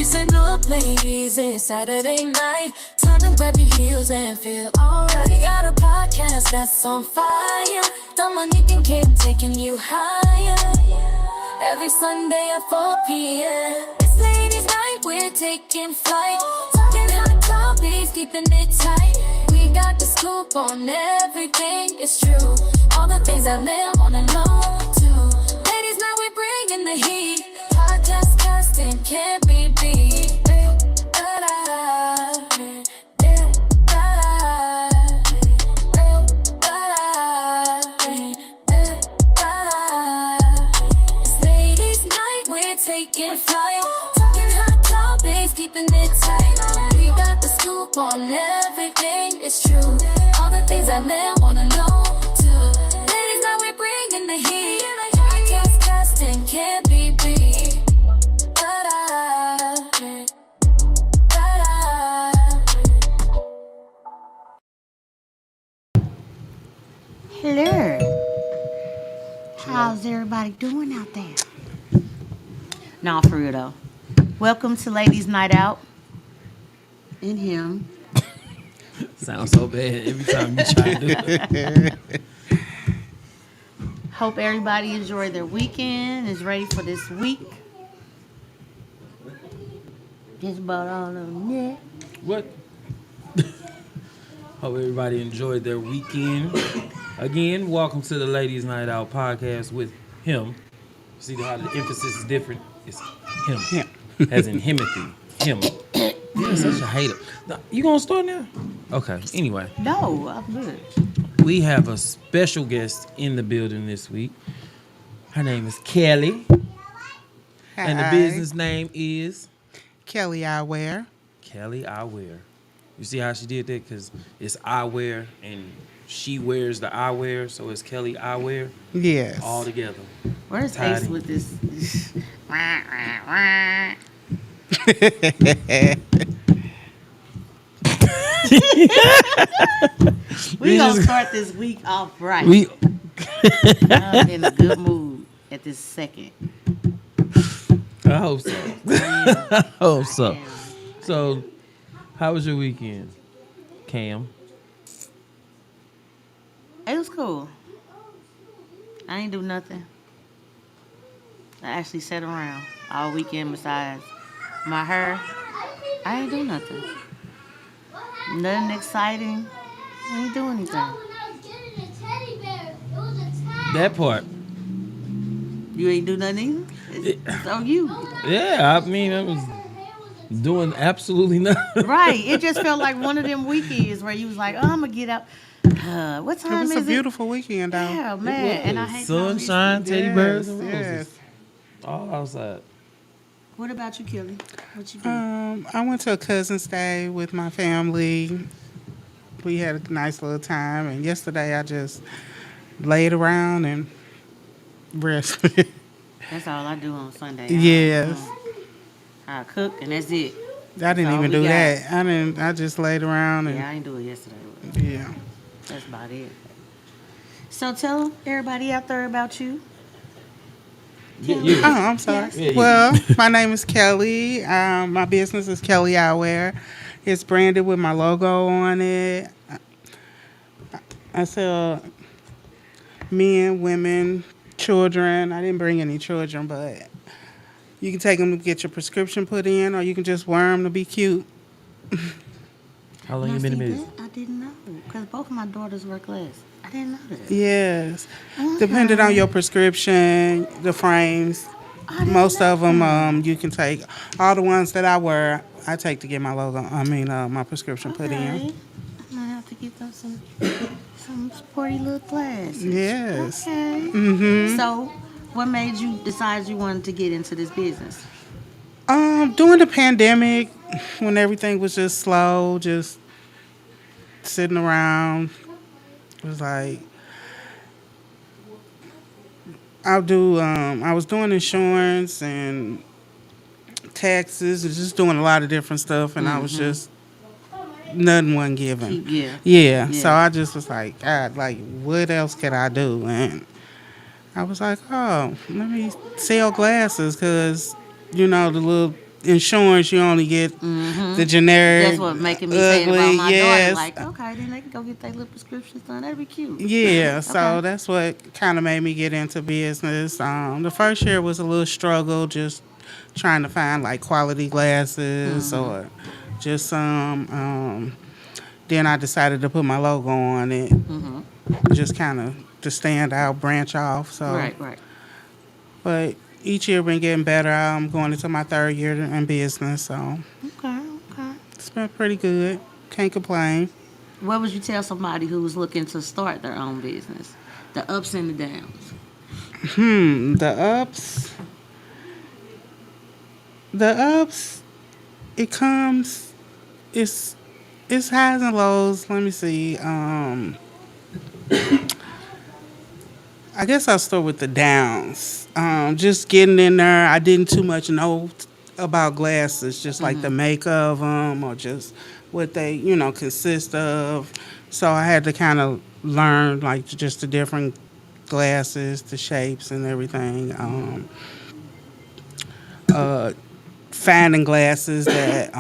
Listen up, ladies, it's Saturday night. Time to grab your heels and feel alright. We got a podcast that's on fire. Dominique and Kate taking you higher. Every Sunday at 4 p.m. It's ladies' night, we're taking flight. Talking hot topics, keeping it tight. We got the scoop on everything, it's true. All the things that men wanna know too. Ladies' night, we're bringing the heat. Podcast casting can't be beat. It's ladies' night, we're taking flight. Talking hot topics, keeping it tight. We got the scoop on everything, it's true. All the things that men wanna know too. Ladies' night, we're bringing the heat. Podcast casting can't be beat. Hello. How's everybody doing out there? No, for real though. Welcome to Ladies Night Out. And him. Sounds so bad every time you try to do it. Hope everybody enjoyed their weekend, is ready for this week. Just about all of them, yeah. What? Hope everybody enjoyed their weekend. Again, welcome to the Ladies Night Out podcast with him. See how the emphasis is different? It's him. As in Himothy. Him. You're such a hater. Now, you gonna start now? Okay, anyway. No, I'm good. We have a special guest in the building this week. Her name is Kelly. Hi. And the business name is? Kelly EyeWear. Kelly EyeWear. You see how she did that? Because it's EyeWear and she wears the eyewear, so it's Kelly EyeWear. Yes. All together. Where's Tied Ace in. with this? We gonna start this week off right. I'm in a good mood at this second. I hope so. I hope so. Damn. So, how was your weekend, Cam? It was cool. I ain't do nothing. I actually sat around all weekend besides my hair. I ain't do nothing. Nothing exciting. I ain't do anything. That part. You ain't do nothing either? It's on you. Yeah, I mean, I was doing absolutely nothing. Right. It just felt like one of them weekends where you was like, oh, I'm going to get up. What It time was is a it? beautiful weekend, though. Yeah, man. And I hate sunshine, teddy birds, and roses. Yes. All outside. What about you, Kelly? What you do? I went to a cousin's day with my family. We had a nice little time, and yesterday I just laid around and rested. That's all I do on Sunday. Yes. I cook, and that's it. I didn't all even we do got. that. I just laid around and Yeah, I ain't do it yesterday. But yeah. that's about it. So tell everybody out there about you. You. Oh, I'm sorry. Yeah, yeah. Well, my name is Kelly. My business is Kelly EyeWear. It's branded with my logo on it. I sell men, women, children. I didn't bring any children, but you can take them to get your prescription put in, or you can just wear them to be cute. How long Now, you been in see, business? that I didn't know because both of my daughters wear glasses. I didn't know that. Yes. Okay. Depending on your prescription, the frames, I didn't most know of them that. you can take. All the ones that I wear, I take to get my my prescription put in. Okay. I'm gonna have to get them some sporty little glasses. Yes. Okay. Mm-hmm. So, what made you decide you wanted to get into this business? During the pandemic, when everything was just slow, just sitting around, it was like I was doing insurance and taxes and just doing a lot of different stuff, and I was just nothing wasn't given. Yeah. So I just was like, God, like, what else could I do? And I was like, oh, let me sell glasses, because, you know, the little insurance, you only get the generic. That's what making me say ugly, about my daughter. yes. Like, okay, then they can go get their little prescriptions done. That'd be cute. Yeah, so Okay. that's what kind of made me get into business. The first year was a little struggle, just trying to find like quality glasses or just some. Then I decided to put my logo on it, just kind of to stand out, branch off. So, Right. but each year been getting better. I'm going into my third year in business, so Okay. it's been pretty good. Can't complain. What would you tell somebody who's looking to start their own business? The ups and the downs. The ups. The ups. It comes. It's highs and lows. Let me see. I guess I'll start with the downs. Just getting in there. I didn't too much know about glasses, just like the make of them or just what they, consist of. So I had to kind of learn like just the different glasses, the shapes and everything. Finding glasses that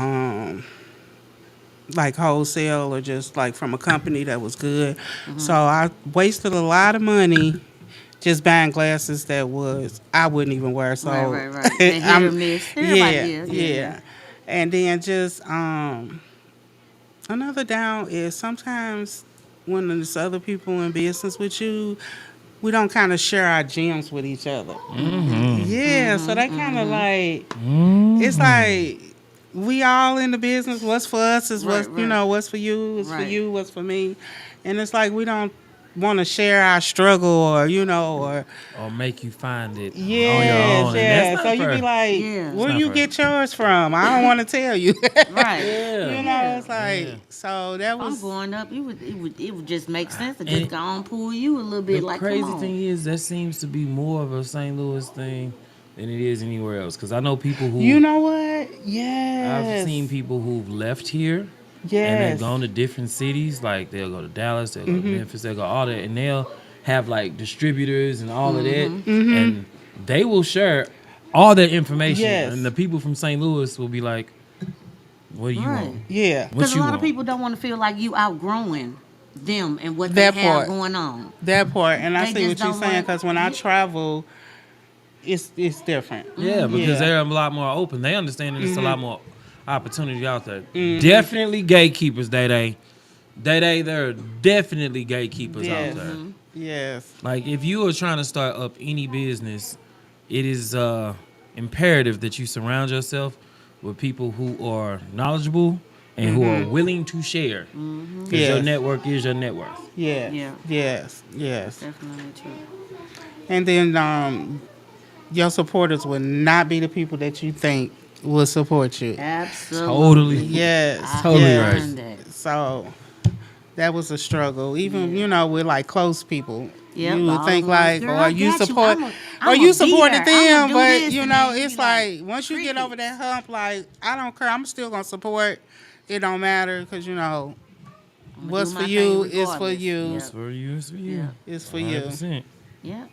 like wholesale or just like from a company that was good. So I wasted a lot of money just buying glasses that I wouldn't even wear. So Right. They hit or miss. Everybody is. yeah. And then just another down is sometimes when there's other people in business with you, we don't kind of share our gems with each other. Yeah, so that kind of like it's like we all in the business. What's for us is what's what's for you is for you. What's for me, and it's like we don't want to share our struggle or Or make you find it on your yes, own. And yeah. that's So not you be fair. like, Yeah. where It's you not get yours from? I don't want to tell you. Right. Yeah. It's like so that I'm was going up. It would just make sense to And just go on pull you a little bit. The Like, crazy come on. thing is that seems to be more of a St. Louis thing than it is anywhere else. Because I know people who you know what? Yes, I've seen people who've left here and Yes. they've gone to different cities. Like they'll go to Dallas, they'll go to Memphis, they'll go all that, and they'll have like distributors and all of that, and they will share all that information. Yes. And the people from St. Louis will be like, "What do you Right. want? Yeah. What Because a you lot want?" of people don't want to feel like you outgrowing them and what That they have part. going on. That part, and I They see what just you're don't saying want- because when I travel, it's different. Yeah, because Yeah. they're a lot more open. They understand that there's a lot more opportunity out there. Definitely gatekeepers, Day. There are definitely gatekeepers Yes. out there. Yes. Like if you are trying to start up any business, it is imperative that you surround yourself with people who are knowledgeable and who are willing to share. Because your Yes. network is your net worth. Yes. Yeah. Yes. Yes. Definitely true. And then your supporters will not be the people that you think will support you. Absolutely. Totally. Yes. Totally yes. right. Done that. So that was a struggle. Even with like close people. Yep, You would all think of like, them. Girl, or I you got you. support, I'ma or you be supported there. I'ma them, do but this, and then you it's be like, like once you get over that hump, like I don't care. I'm still gonna support. It don't matter because I'ma what's do for my you thing is for regardless. you. Yep. It's for you. It's for you. Yeah. It's for you. 100%. Yep.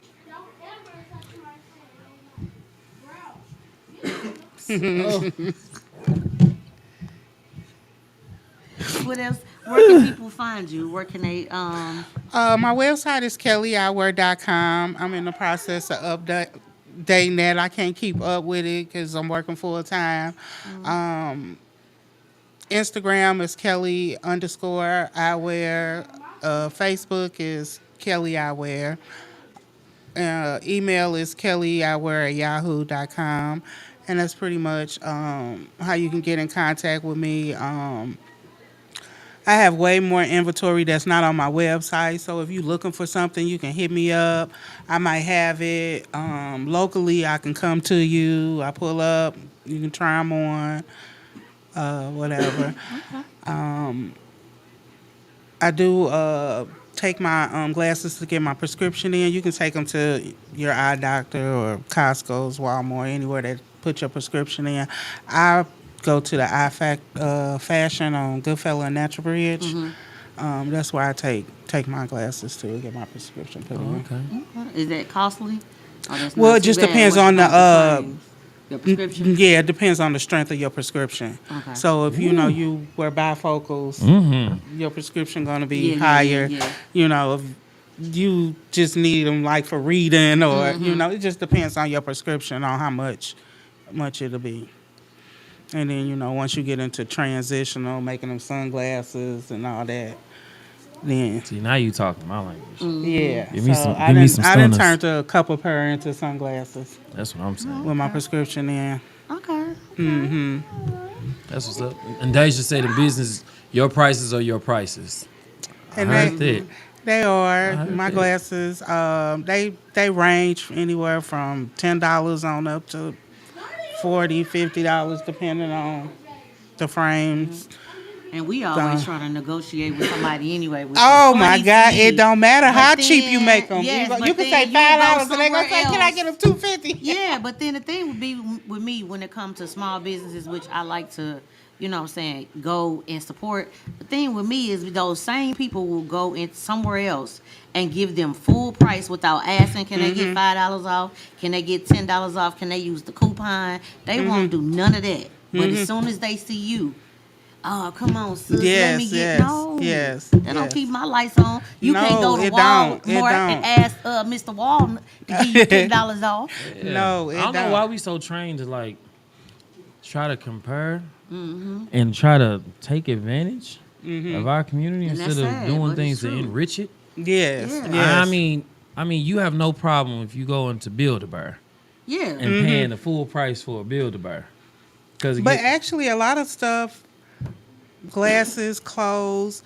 What else? Where can people find you? Where can they My website is kellyeyewear.com. I'm in the process of updating that. I can't keep up with it because I'm working full time. Instagram is Kelly_eyewear. Facebook is Kelly Eyewear. Email is kellyeyewear@yahoo.com. And that's pretty much how you can get in contact with me. I have way more inventory that's not on my website. So if you're looking for something, you can hit me up. I might have it. Locally, I can come to you. I pull up. You can try them on. Whatever. I do take my glasses to get my prescription in. You can take them to your eye doctor or Costco's, Walmart, anywhere that put your prescription in. I go to the Fashion on Goodfellow and Natural Bridge. That's where I take my glasses to get my prescription put in. Okay. is that costly? Or that's Well, not it too just bad depends once on you got the frames? Your prescription? Yeah, it depends on the strength of your prescription. Okay. So if you know you wear bifocals, Mm-hmm. your prescription gonna be Yeah, higher. yeah. You know, if you just need them like for reading, or it just depends on your prescription on how much it'll be. And then once you get into transitional, making them sunglasses and all that, then See, now you talking my language. yeah. Give me So some. I Give me didn't some I didn't stunners. turn to a couple pair into sunglasses That's what I'm saying. with my prescription in. Okay. That's what's up. And Deja said in business, your prices are your prices. And I heard that. they are heard my that. glasses. They range anywhere from $10 on up to $40, $50, depending on the frames. And we always try to negotiate with somebody anyway. Which Oh is my funny God! to me. It don't matter But how cheap you then- make them. yes, you but can then say you go $5, and they gonna say, somewhere "Can I else. get them $2.50?" Yeah, but then the thing would be with me when it comes to small businesses, which I like to, go and support. The thing with me is those same people will go in somewhere else and give them full price without asking, can they get $5 off? Can they get $10 off? Can they use the coupon? They won't do none of that. But as soon as they see you, oh, come on, sis. Let me get yes. That don't keep my lights on. You can't No, go to it don't. It Walmart and ask Mr. Walton to give you $10 off. No, it I don't know don't. why we so trained to like try to compare and try to take advantage of our community And instead that's of sad, doing but things it's to true. enrich it. Yes, Yeah. yes. I mean, you have no problem if you go into Build-A-Bear Yeah. and paying the full price for a Build-A-Bear. Because But actually, a lot of stuff, glasses, clothes,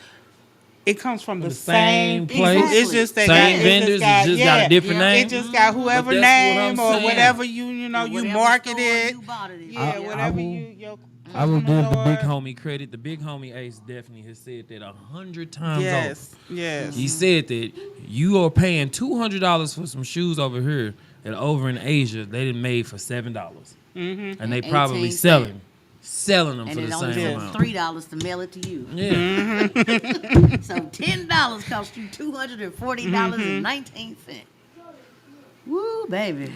it comes from the same place, Exactly. It's just that same vendors, it just got a different Yeah. name. It just got whoever But that's what I'm name or saying. whatever you Whatever market store it. you bought it in. Yeah, I whatever will- your I will give the big customer homie credit. The big homie Ace definitely has said that 100 times over. Yes. He said that you are paying $200 for some shoes over here, and over in Asia they done made for $7, and they probably 18 selling them And for it the only same took amount. $3 to mail it to you. Yeah, So $10 cost you $240.19. Woo, baby.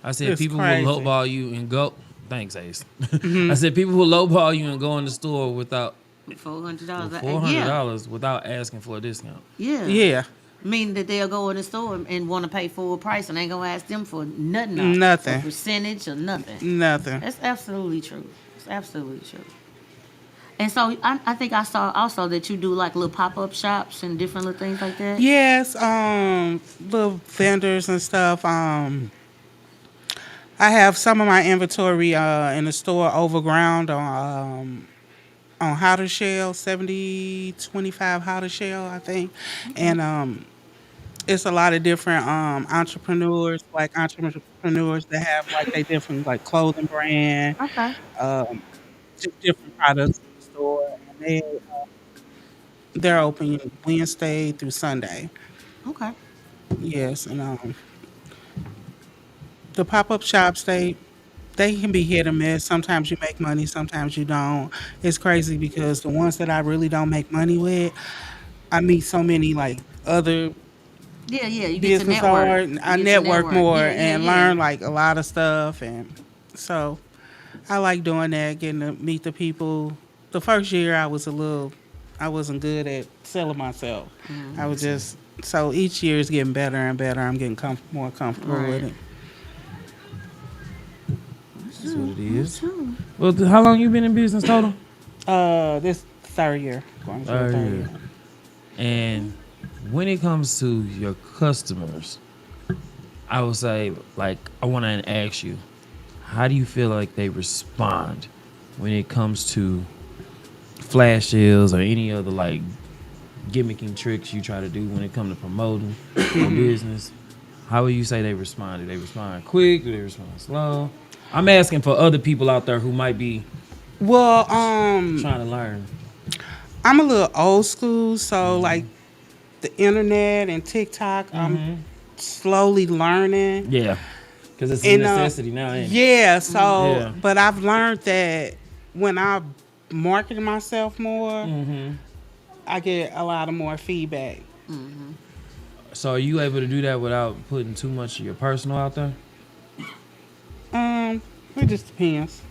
I said It's people crazy. will lowball you and go. Thanks, Ace. I said people will lowball you and go in the store without $400. $400 without asking for a discount. Yeah. Yeah. Meaning that they'll go in the store and want to pay full price and ain't gonna ask them for nothing. Off, Nothing. A percentage or nothing. Nothing. That's absolutely true. It's absolutely true. And so I think I saw also that you do like little pop-up shops and different little things like that. Yes, little vendors and stuff. I have some of my inventory in the store overground on Hotter Shell, 7025 Hotter Shell, I think. And it's a lot of different entrepreneurs, like entrepreneurs that have like they different like clothing brand, Okay. just different products in the store. And they're open Wednesday through Sunday. Okay. Yes, and the pop-up shops they can be hit or miss. Sometimes you make money, sometimes you don't. It's crazy because the ones that I really don't make money with, I meet so many like other Yeah. You get to business network. owners. You I get to network more Yeah, and learn like a lot of stuff, and so I like doing that, getting to meet the people. The first year I wasn't good at selling myself. I was just so each year is getting better and better. I'm getting more comfortable with Right. it. That's what it is. Well, how long you been in business total? This third year. Going to the Third third year. year. And when it comes to your customers, I would say, like, I want to ask you, how do you feel like they respond when it comes to flash sales or any other like gimmicking tricks you try to do when it comes to promoting your business? How would you say they respond? Do they respond quick? Do they respond slow? I'm asking for other people out there who might be Well, trying to learn. I'm a little old school, so like the internet and TikTok, I'm slowly learning. Yeah, because it's a And, necessity now, ain't it? Yeah, so Yeah. but I've learned that when I market myself more, I get a lot of more feedback. So are you able to do that without putting too much of your personal out there? It just depends.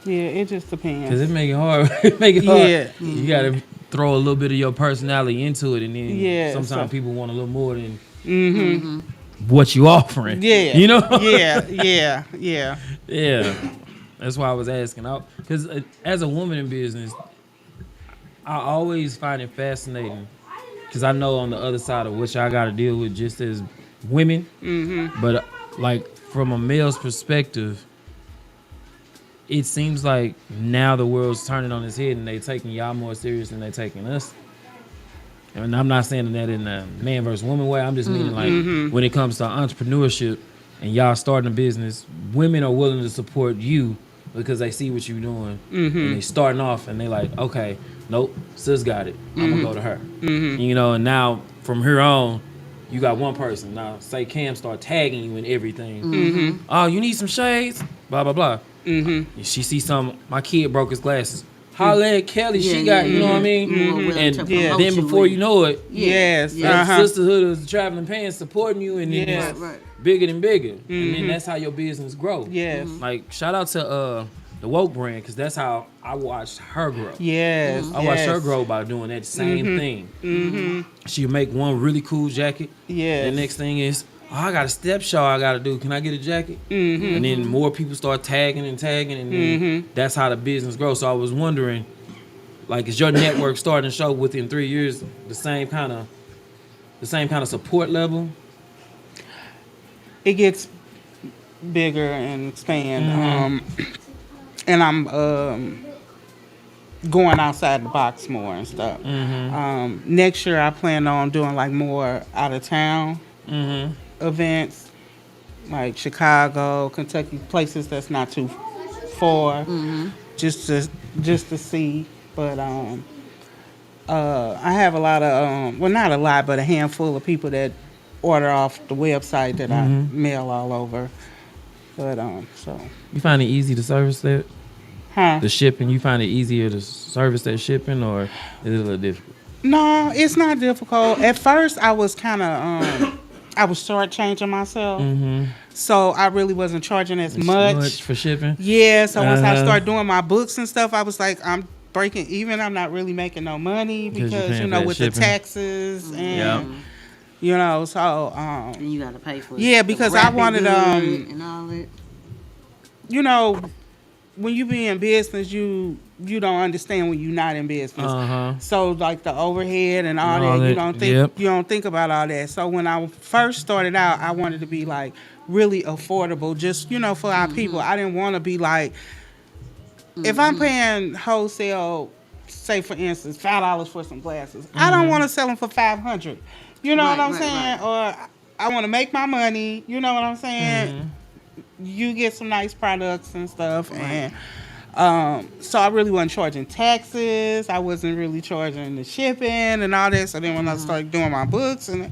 Yeah, it just depends. Cause it make it hard. It make it hard. Yeah. You gotta throw a little bit of your personality into it, and then Yeah, sometimes so- people want a little more than what you offering. Yeah. You know. Yeah. Yeah. That's why I was asking. Because as a woman in business, I always find it fascinating. Because I know on the other side of which I got to deal with just as women. But like from a male's perspective, it seems like now the world's turning on its head and they taking y'all more serious than they taking us. And I'm not saying that in a man versus woman way. I'm just meaning like when it comes to entrepreneurship and y'all starting a business, women are willing to support you because they see what you're doing and they starting off and they like, okay, nope, sis got it. I'm gonna go to her. You know, and now from here on, you got one person. Now say Cam start tagging you in everything. Oh, you need some shades? Blah blah blah. And she see my kid broke his glasses. Holla at Kelly, she got, you know what I mean? And then before you know it, Yes. that sisterhood of the traveling pants supporting you, and then Yes. it's bigger than bigger. And then that's how your business grow. Yes. Like, shout out to the Woke brand, because that's how I watched her grow. Yes. I watched her grow by doing that same thing. She'll make one really cool jacket. Yes. The next thing is, oh, I got a step show I got to do. Can I get a jacket? And then more people start tagging, and then that's how the business grows. So I was wondering, like, is your network starting to show within 3 years the same kind of support level? It gets bigger and expand. And I'm going outside the box more and stuff. Next year I plan on doing like more out of town events, like Chicago, Kentucky, places that's not too far, just to see. But I have a lot of well, not a lot, but a handful of people that order off the website that I mail all over. But so You find it easy to service that? huh? The shipping, you find it easier to service that shipping, or is it a little difficult? No, it's not difficult. At first, I was kind of I was shortchanging myself, so I really wasn't charging as much. For shipping? Yeah, so once I started doing my books and stuff, I was like, I'm breaking even. I'm not really making no money Because you're because paying you for know that with shipping. the taxes and Yep. you know, so And you gotta pay for it. yeah, because I wanted and all that. you know, when you be in business, you don't understand when you're not in business. So like the overhead and all All that, you that, don't think yep. you don't think about all that. So when I first started out, I wanted to be like really affordable, just you know, for our people. I didn't want to be like if I'm paying wholesale, say for instance, $5 for some glasses. I don't want to sell them for $500. You know what I'm saying? Or I want to make my money. You know what I'm saying? You get some nice products and stuff, and so I really wasn't charging taxes. I wasn't really charging the shipping and all that. So then when I started doing my books, and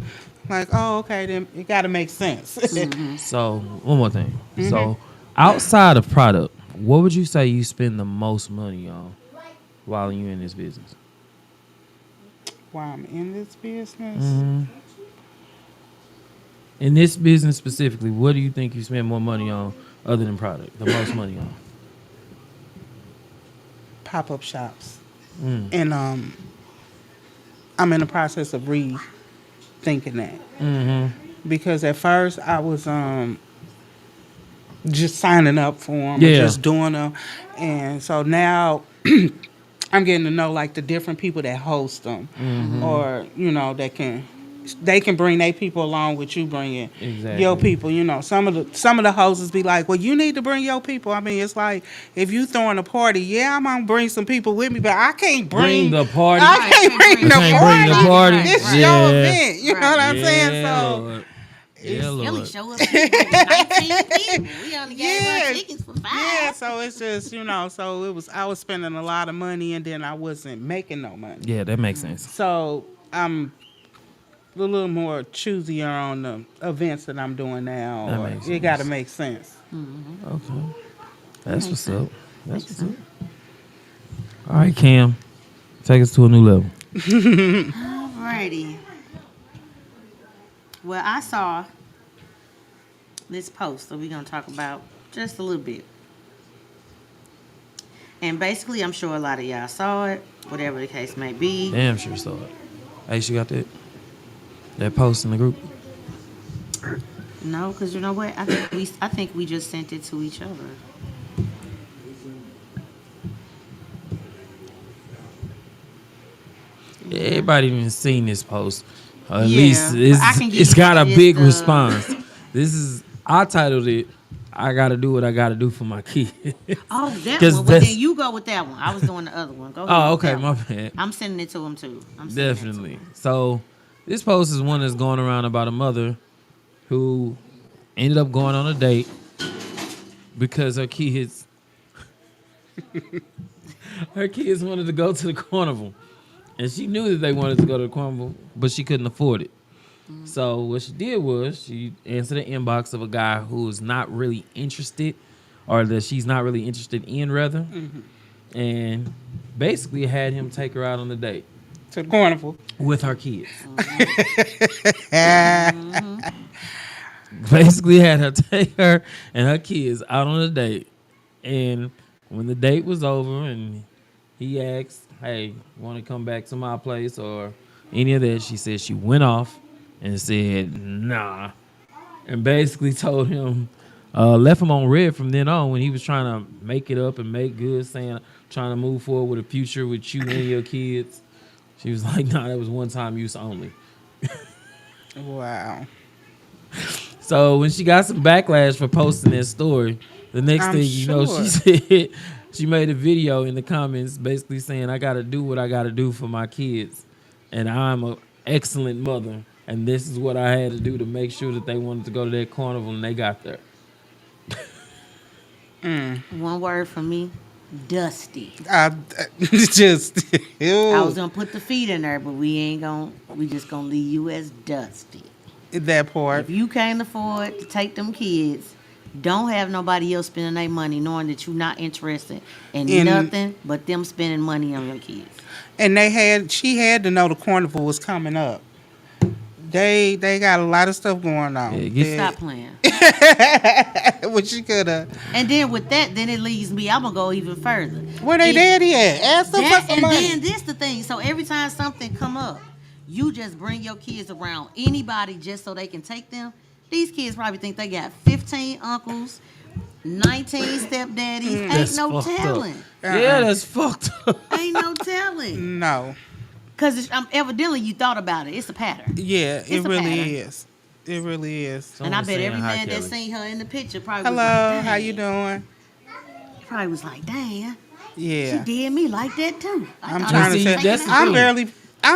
like, oh, okay, then it got to make sense. So, one more thing. So, outside of product, what would you say you spend the most money on while you're in this business? While I'm in this business, In this business specifically, what do you think you spend more money on other than product? The most money on? pop-up shops, and I'm in the process of rethinking that because at first I was just signing up for them, or just doing them, and so now I'm getting to know like the different people that host them, or you know they can bring their people along with you bringing your people. You know, some of the hosts be like, well, you need to bring your people. I mean, it's like if you throwing a party, yeah, I'm gonna bring some people with me, but I can't bring the party. I can't bring the party. It's your Yeah. event. You know what I'm saying? So. Lord. Yeah, Kelly Lord. show us 19 people. We only gave her tickets for 5. Yeah, so it's just, you know, so I was spending a lot of money and then I wasn't making no money. Yeah, that makes sense. So I'm a little more choosier on the events that I'm doing now. That or makes it got to make sense. Okay. That's what's up. That's what's up. All right, Cam. Take us to a new level. Alrighty. Well, I saw this post that we're going to talk about just a little bit. And basically, I'm sure a lot of y'all saw it, whatever the case may be. Damn sure saw it. Hey, she got that post in the group. No, because you know what? I think we just sent it to each other. Everybody even seen this post. At Yeah, least but I can give it's you got a just big the- response. I titled it, I gotta do what I gotta do for my kids. Oh, that 'Cause one. Well, that's- then you go with that one. I was doing the other one. Go ahead. Oh, with okay, that my one. bad. I'm sending it to him too. I'm sending it to Definitely. him. So this post is one that's going around about a mother who ended up going on a date because her kids wanted to go to the carnival. And she knew that they wanted to go to the carnival, but she couldn't afford it. So what she did was she answered the inbox of a guy who is not really interested, or that she's not really interested in, rather, and basically had him take her out on the date To the carnival. with her kids. Basically had her take her and her kids out on a date, and when the date was over and he asked, "Hey, want to come back to my place or any of that?" She said she went off and said, "Nah," and basically told him, left him on red from then on when he was trying to make it up and make good, saying trying to move forward with a future with you and your kids. She was like, "Nah, that was one time use only." Wow. So when she got some backlash for posting that story, the next I'm thing you know, sure. she said she made a video in the comments basically saying, "I got to do what I got to do for my kids, and I'm an excellent mother, and this is what I had to do to make sure that they wanted to go to that carnival, and they got there." One word from me: dusty. Just. I was gonna put the feet in there, but we just gonna leave you as dusty. That part. If you can't afford to take them kids, don't have nobody else spending their money knowing that you're not interested in nothing but them spending money on your kids. And she had to know the carnival was coming up. They got a lot of stuff going on. Yeah, Stop playing. What she could have. And then with that, then it leads me, I'm gonna go even further. Where they daddy at? Ask them for That, some and money. then this the thing. So every time something come up, you just bring your kids around anybody just so they can take them. These kids probably think they got 15 uncles, 19 stepdaddies. Ain't no fucked up. telling. Yeah, that's fucked up. Ain't no telling. No. Because evidently you thought about it. It's a pattern. Yeah, It's it a really pattern. is. It really is. And I Someone bet saying every hi, man that Kelly. seen her in the picture probably Hello, was like, how "Dang." you doing? Probably was like, "Dang, she Yeah. did me like that too." I'm thought trying I to was see, tell taking that's it the out. I'm thing.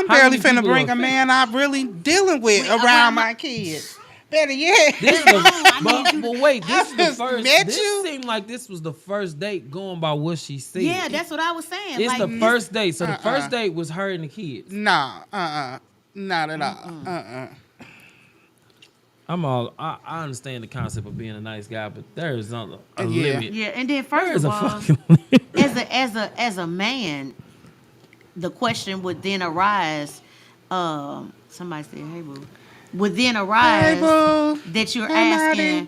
barely many finna people bring are a man I'm really dealing with Wait, around my kids. Better yet. This is but wait, this is the just first. met This you. seemed like this was the first date going by what she said. Yeah, that's what I was saying. It's like, the first date. So the Uh-uh. first date was her and the kids. Nah, not at all. I understand the concept of being a nice guy, but there is a Yeah. limit. Yeah, and then There first is of a all, fucking limit. as a man, the question would then arise. Somebody said, "Hey boo," would then arise Hey, boo. that you're Hey, asking, Marty.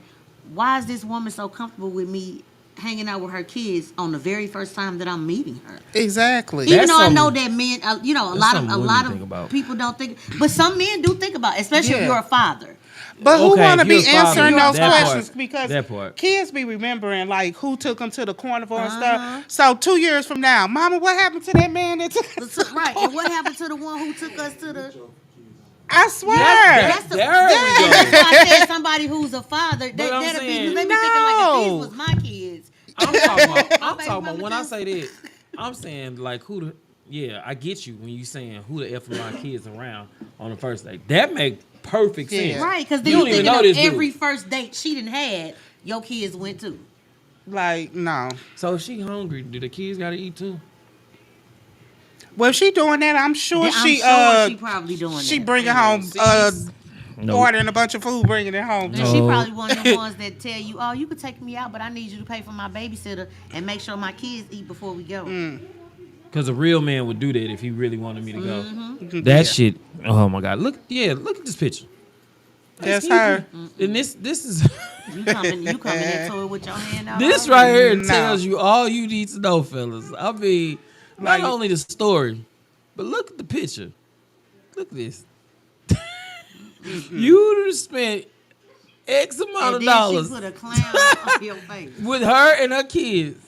"Why is this woman so comfortable with me hanging out with her kids on the very first time that I'm meeting her?" Exactly. Even That's though I know something- that men, a that's lot something of women think about. people don't think, but some men do think about it, especially if Yeah. you're a father. But who Okay, want to if you're be a father, answering those that part- questions? Because that part. kids be remembering like who took them to the carnival and stuff. So 2 years from now, Mama, what happened to that man that took us to the Right, and carnival? what happened to the one who took us to the? I swear. That's the, There we go. that's why I said somebody who's a father. But I'm That'll be, saying- they be thinking like if No. these was my kids. I'm talking about. My I'm baby talking about mama when I just- say that. I'm saying like who the. Yeah, I get you when you saying who the f are my kids around on the first date. That make perfect sense. Yeah. Right, because then You you don't even thinking know of this dude. every first date she done had, your kids went to. Like, no. So if she hungry, do the kids gotta eat too? Well, if she doing that, I'm sure I'm she sure she probably doing she that. bringing home Nope. ordering a bunch of food, bringing it home. And too. she No. probably one of the ones that tell you, "Oh, you could take me out, but I need you to pay for my babysitter and make sure my kids eat before we go." Because a real man would do that if he really wanted me to go. Mm-hmm. That shit. Oh my God! Look at this picture. That's her. And this is You coming into it with your hand out. this already? right here No. tells you all you need to know, fellas. I mean, not Like- only the story, but look at the picture. Look at this. You just spent X amount And of then dollars she put a clown on your face. with her and her kids,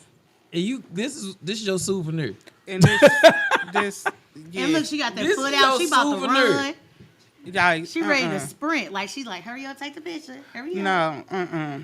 and you this is your souvenir. And this yeah. And look, she got that This foot is out. your She about to souvenir. run. Like, She ready to sprint. Like she's like, hurry up, take the picture. Hurry up. No,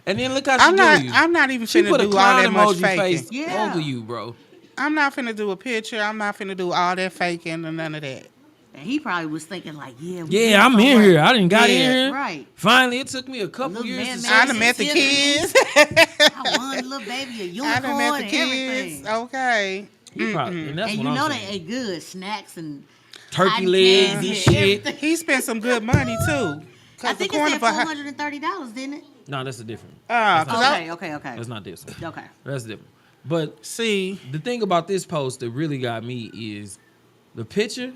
And then look how she I'm not even She finna put a do all clown that much emoji faking. face Yeah. over you, bro. I'm not finna do a picture. I'm not finna do all that faking or none of that. And he probably was thinking like, yeah, Yeah, I'm in here. I didn't got in Yeah. here. Right. Finally, it took me a couple Little years man, to man. I done met the Yeah. kids. I won a little baby, a I unicorn, done met the and kids. everything. Okay. You probably, and that's And what you know I'm they saying. ate good snacks and Turkey cotton legs candy and shit. everything. He spent some good money too. I think it said for $430, didn't it? No, that's a different. Okay. That's not this one. Okay. That's different. But see, the thing about this post that really got me is the picture,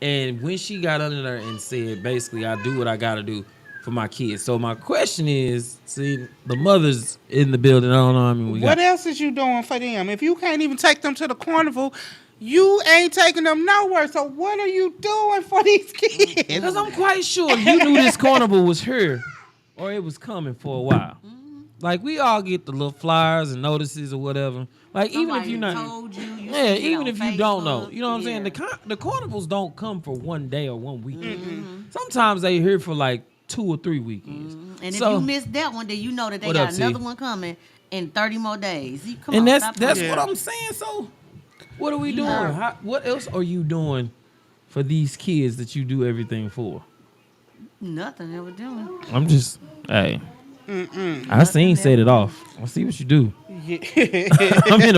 and when she got under there and said, basically, I do what I gotta do for my kids. So my question is, see, the mother's in the building. I don't know. I mean, we what got. else is you doing for them? If you can't even take them to the carnival, you ain't taking them nowhere. So what are you doing for these kids? Because I'm quite sure you knew this carnival was here, or it was coming for a while. Like we all get the little flyers and notices or whatever. Like even if Somebody you're not, told you, you yeah, see it even on if you don't know, Facebook. you know what I'm saying. Yeah. The carnivals don't come for one day or one weekend. Sometimes they here for like 2 or 3 weekends. And So- if you missed that one, then you know that they What got up, T? another one coming in 30 more days. Come And on, that's stop that's playing. what I'm saying. So, what are we doing? What else are you doing for these kids that you do everything for? Nothing they were doing. I'm just, hey, I seen set it off. I see what you do. I'm in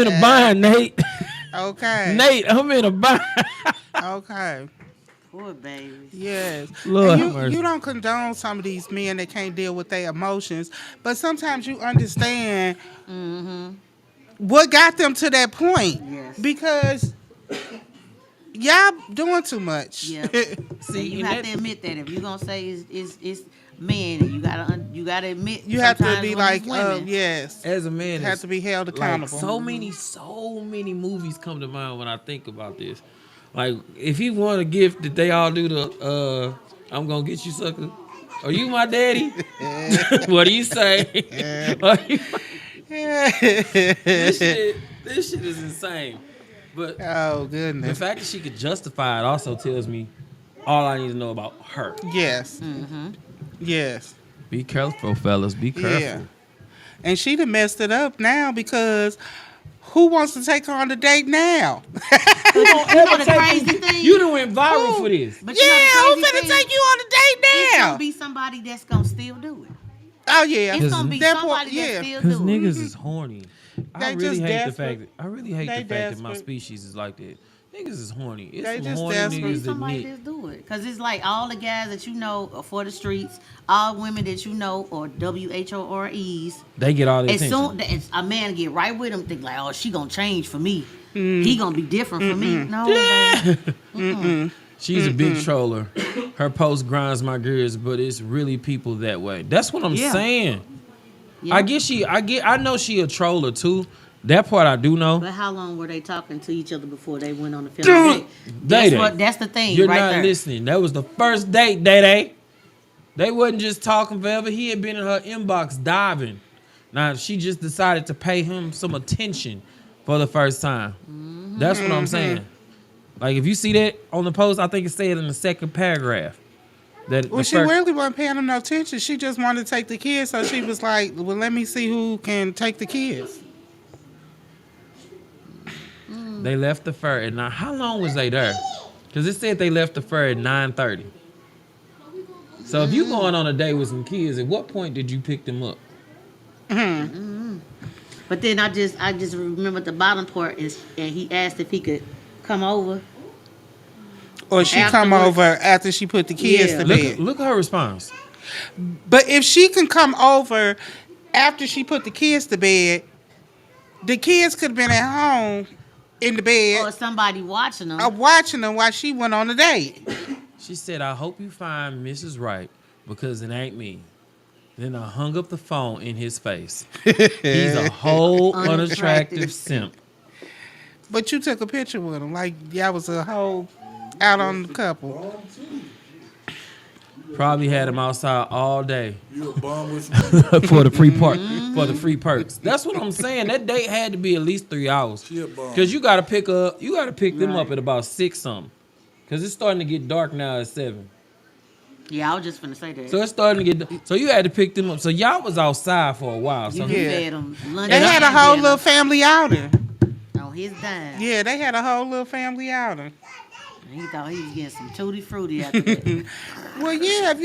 a bind, Nate. Okay. Nate, I'm in a bind. Okay. Poor babies. Yes. Lord And have mercy. you don't condone some of these men that can't deal with their emotions, but sometimes you understand what got them to that point. Yes. Because y'all doing too much. Yeah. See, you and have that- to admit that if you're gonna say it's men, you gotta admit. You have to sometimes be when like, it's women. yes. As a man, Have it's to be held like accountable. so many movies come to mind when I think about this. Like, if he want a gift that they all do the I'm gonna get you, sucker. Are you my daddy? What do you say? This shit is insane. But Oh, the goodness. fact that she could justify it also tells me all I need to know about her. Yes. Yes. Be careful, fellas. Be careful. Yeah. And she done messed it up now because who wants to take her on a date now? You know the crazy thing? You done went viral for this. But Yeah, you who know the finna crazy thing? take you on a date It's now? gonna be somebody that's gonna still do it. Oh yeah. It's gonna be That somebody part- yeah. that still Because do it. niggas is horny. I They really just hate desperate. the fact that my desperate. species is like that. Niggas is horny. It's They some just horny desperate. niggas that Somebody nick. just do it. Cause it's like all the guys that you know are for the streets, all women that you know are WHOREs. They get all the As attention. soon as a man get right with him, think like, oh, she gonna change for me. He gonna be different for me. No, baby. She's a big troller. Her post grinds my gears, but it's really people that way. That's what I'm Yeah. saying. Yeah. I know she a troller too. That part I do know. But how long were they talking to each other before they went on the film Dude, date? Day-Day. That's the thing. You're right not there. listening. That was the first date, Day-Day. They wasn't just talking forever. He had been in her inbox diving. Now she just decided to pay him some attention for the first time. That's what I'm saying. Like if you see that on the post, I think it said in the second paragraph. That Well, the she first- really wasn't paying enough attention. She just wanted to take the kids, so she was like, well, let me see who can take the kids. They left the fair at 9. How long was they there? Because it said they left the fair at 9:30. So if you going on a date with some kids, at what point did you pick them up? But then I just remember the bottom part is, and he asked if he could come over. Or she come Afterwards. over after she put the kids Yeah. to Look, bed. look at her response. But if she can come over after she put the kids to bed, the kids could have been at home in the Or bed somebody watching them. watching them while she went on a date. She said, I hope you find Mrs. Right because it ain't me. Then I hung up the phone in his face. He's a whole unattractive simp. But you took a picture with him, like y'all was a whole out on the couple. Probably had him outside all day You a bum with for the free perks. That's what I'm saying. That date had to be at least 3 hours. She a bum. Cause you gotta pick them up at about 6 something. Cause it's starting to get dark now at 7. Yeah, I was just finna say that. So it's starting to get. So you had to pick them up. So y'all was outside for a while. So You Yeah. fed them lunch. They had a and whole dinner little family outing. on his dime. Yeah, they had a whole little family outing. He thought he was getting some tutti frutti after that. Well, yeah, if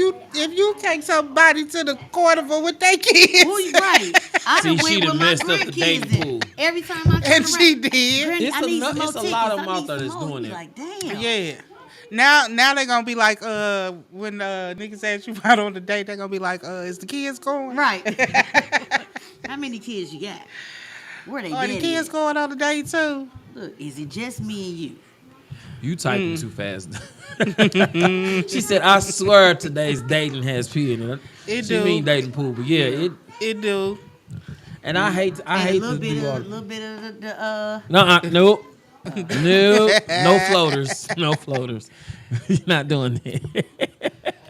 you take somebody to the carnival with their kids, Who you right? I See, done she went done with my messed up the dating grandkids. pool. Every time I turn and around, she did. Granny, It's I a need no- some more it's a tickets. lot of I them out need there some that's more. doing Be it. like, damn. Yeah. Now they're gonna be like, when niggas ask you out on the date, they're gonna be like, is the kids going? Right. How many kids you got? Where they Are the daddy kids at? going on the date too? Look, is it just me and you? You typing too fast. She said, I swear today's dating has P in it. It She do. mean dating pool, but yeah, It do. and I hate And to a little bit do all of, little bit of the Nope. No floaters. No floaters. You're not doing that.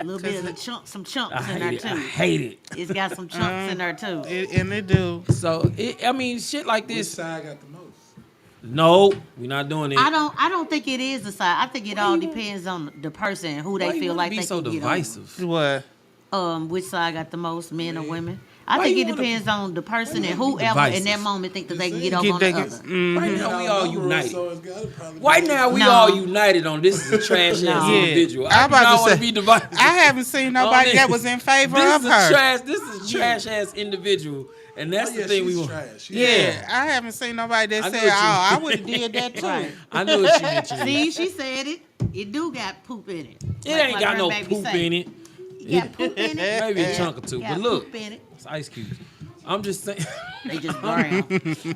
little bit of the some chunks I in there hate it. I too. hate it. It's got some chunks in there too. And it do. So I mean, shit like Which this. side got the most? No, we're not doing it. I don't think it is a side. I think it all depends on the person who Why they you feel wanna like be they so can divisive. What? get on. Which side got the most, men or women? I Why think you it wanna- depends on the person and you whoever in divisive? that moment think that they can get over Get on they the get- other. Right now we all united. So it's gotta probably be- Right now we No. all united on this is a trash ass No. individual. Yeah. I I'm do about not to want to say, be divided. I haven't seen nobody that was in favor This of is her. a trash. This is a trash ass individual, and that's Oh, the yeah, thing we she's want. trash. She's Yeah, I haven't seen nobody that I know said, what you "Oh, I mean. would have did that too." Right. I know what you mentioned. See, she said it. It do got poop in it. It ain't got no poop in it. You got poop in it. Maybe a chunk or two, Got but look, poop in it. it's ice cubes. I'm just saying. They just brown.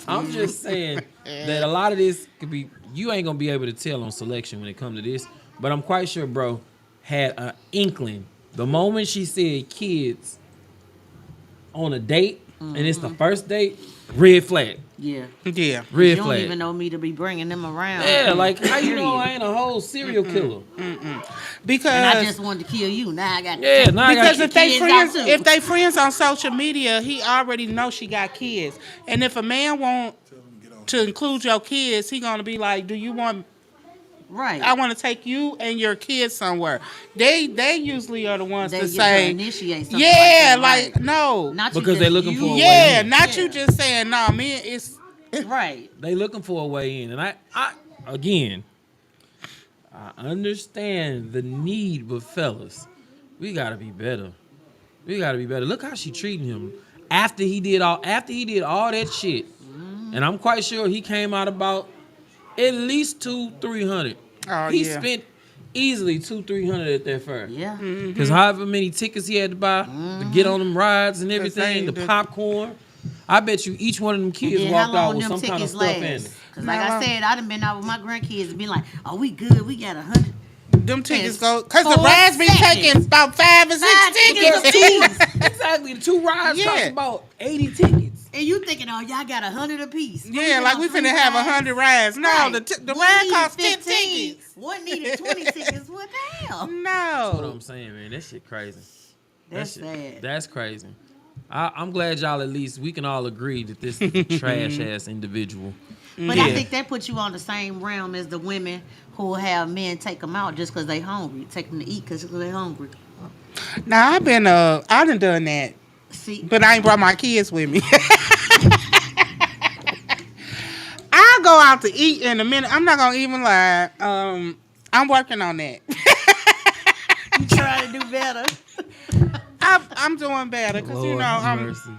I'm just saying that a lot of this could be. You ain't gonna be able to tell on selection when it comes to this, but I'm quite sure, bro, had an inkling the moment she said kids on a date, and it's the first date. Red flag. Yeah. Yeah. Red You don't flag. even know me to be bringing them around. Yeah, like how you know I Period. ain't a whole serial killer? Because And I just wanted to kill you. Now I got Yeah, now I got because you. if they kids friends, out too. if they friends on social media, he already know she got kids. And if a man want to include your kids, he gonna be like, "Do you want? right. I want to take you and your kids somewhere." They usually are the ones They to just say, initiate something "Yeah, like that, right. no, Not you Because just they looking you- for a way yeah, in. not you just saying no, man. It's Right. They looking for a way in, and I again, I understand the need, but fellas, we gotta be better. We gotta be better. Look how she treating him after he did all that shit, and I'm quite sure he came out about at least 200-300. Oh, He yeah. spent easily 200-300 at that fair. Yeah. Because however many tickets he had to buy to get on them rides and everything, the they- popcorn, I bet you each one of them kids Then walked how out long with them some kind of tickets stuff in it. last? Because like How I long? said, I done been out with my grandkids and been like, oh, we good. We got 100. them tickets go because the 4 rides be seconds. taking about 5 or 6 5 tickets. tickets. Exactly, the 2 rides cost Yeah. about 80 tickets. And you thinking, oh, y'all got 100 apiece. Yeah, like we finna have 100 rides. No, Right. the One ride needed costs 10 15. tickets. One needed 20 tickets. What the hell? That's what No. I'm saying, man. That shit crazy. That's That shit- sad. That's crazy. I'm glad y'all at least we can all agree that this is a trash ass individual. But Yeah. I think that puts you on the same realm as the women who have men take them out just because they hungry. Take them to eat because they hungry. Now I done done that, See, but I ain't brought my kids with me. I'll go out to eat in a minute. I'm not gonna even lie. I'm working on that. you trying to do better. I'm doing better because you Lord know have I'm. mercy.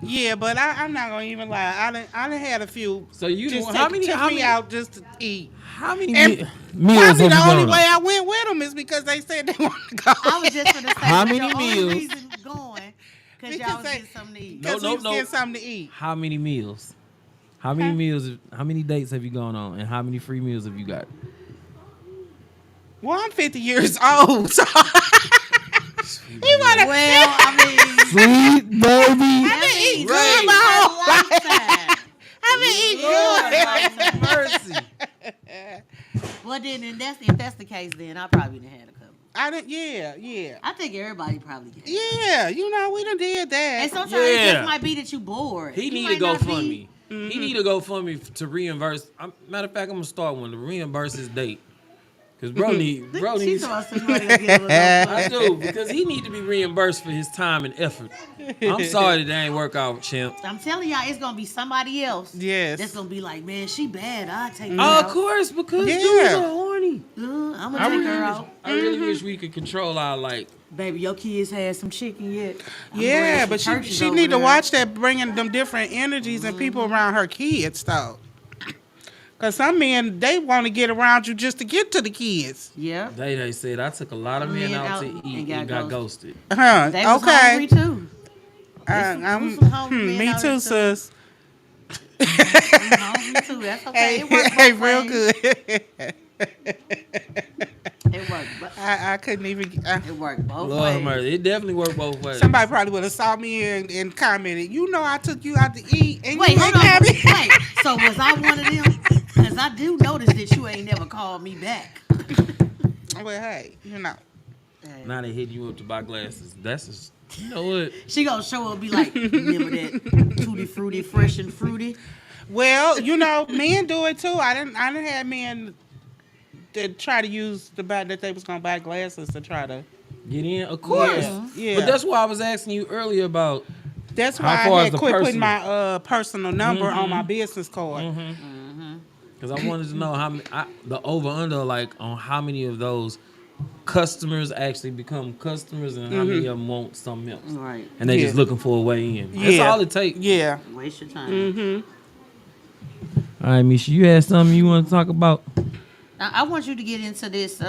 Yeah, but I'm not gonna even lie. I done had a few. So you just doing- took how many me out just to eat. How many And meals Probably have the you only gone way on? I went with them is because they said they want to go. I was just going to say, How but many the meals? only reason going because y'all was they- getting something to eat. No, Because we was getting something to eat. How many meals? How many Huh? meals? How many dates have you gone on, and how many free meals have you got? Well, I'm 50 years old, so he wanna. Well, I mean, Sweet baby. I've been eating Right. good my whole life. lifetime. I've been eating good. Lord have mercy. Well, then, if that's the case, then I probably done had a couple. I didn't. Yeah. I think everybody probably did. Yeah, we done did that. And sometimes it Yeah. just might be that you bored. He You need to might go not fund be- me. He need to go fund me to reimburse. Matter of fact, I'm gonna start one to reimburse his date. Cause bro She needs. told us somebody to give him a I do because he need to be reimbursed for his time and effort. I'm sorry that ain't work out, champ. I'm telling y'all, it's gonna be somebody else. Yes. That's gonna be like, man, she bad. I'll take her Oh, out. of course, because Yeah. dudes are horny. I'm gonna I take really, her wish, out. I really wish we could control our like. Baby, your kids had some chicken yet? I'm Yeah, going to but some she churches she over need to there. watch that, bringing them different energies and people around her kids though. Cause some men they want to get around you just to get to the kids. Yeah. They said I took a lot of men out to eat and got ghosted. Huh? They was Okay. hungry too. I'm, some hungry men me out too, here, too. sis. I'm hungry too. That's okay. Hey, It worked hey, both real ways. good. It worked. I couldn't even. It worked both Lord have ways. mercy. It definitely worked both ways. Somebody probably would have saw me and commented, "You know, I took you out to eat, and Wait, you hold ain't on. have me." Wait. So was I one of them? Because I do notice that you ain't never called me back. Well, hey, Now they hitting you up to buy glasses. That's just, you know what? She gonna show up and be like, remember that tutti frutti, fresh and fruity? Well, men do it too. I didn't have men that try to use the fact that they was gonna buy glasses to try to. Get in, of course. Yeah. But that's why I was asking you earlier about. That's How why far I is had the quit putting personal? my personal number on my business card. Because I wanted to know the over under like on how many of those customers actually become customers and how many of them want something else. Right. And they Yeah. just looking for a way in. That's Yeah. all it takes. Yeah. Waste your time. All right, Misha, you had something you want to talk about? I want you to get into this.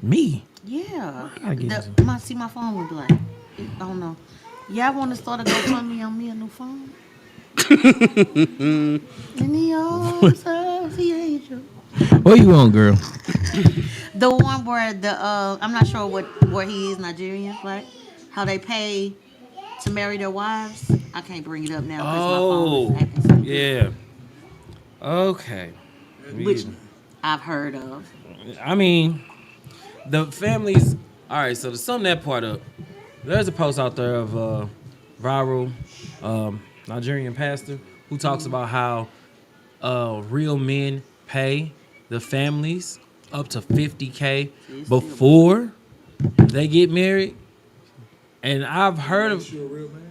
Me? Yeah. gotta get See, my phone was blank. I don't know. Y'all want to start a GoFundMe on me a new phone? In the arms of the angel. What you want, girl? The one where I'm not sure where he is, Nigerian, right? How they pay to marry their wives. I can't bring it up now because my phone is acting so weird. Yeah. Okay. Which I've heard of. I mean, the families. All right, so to sum that part up, there's a post out there of a viral Nigerian pastor who talks about how real men pay the families up to $50K before they get married. And I've heard of. You a real man?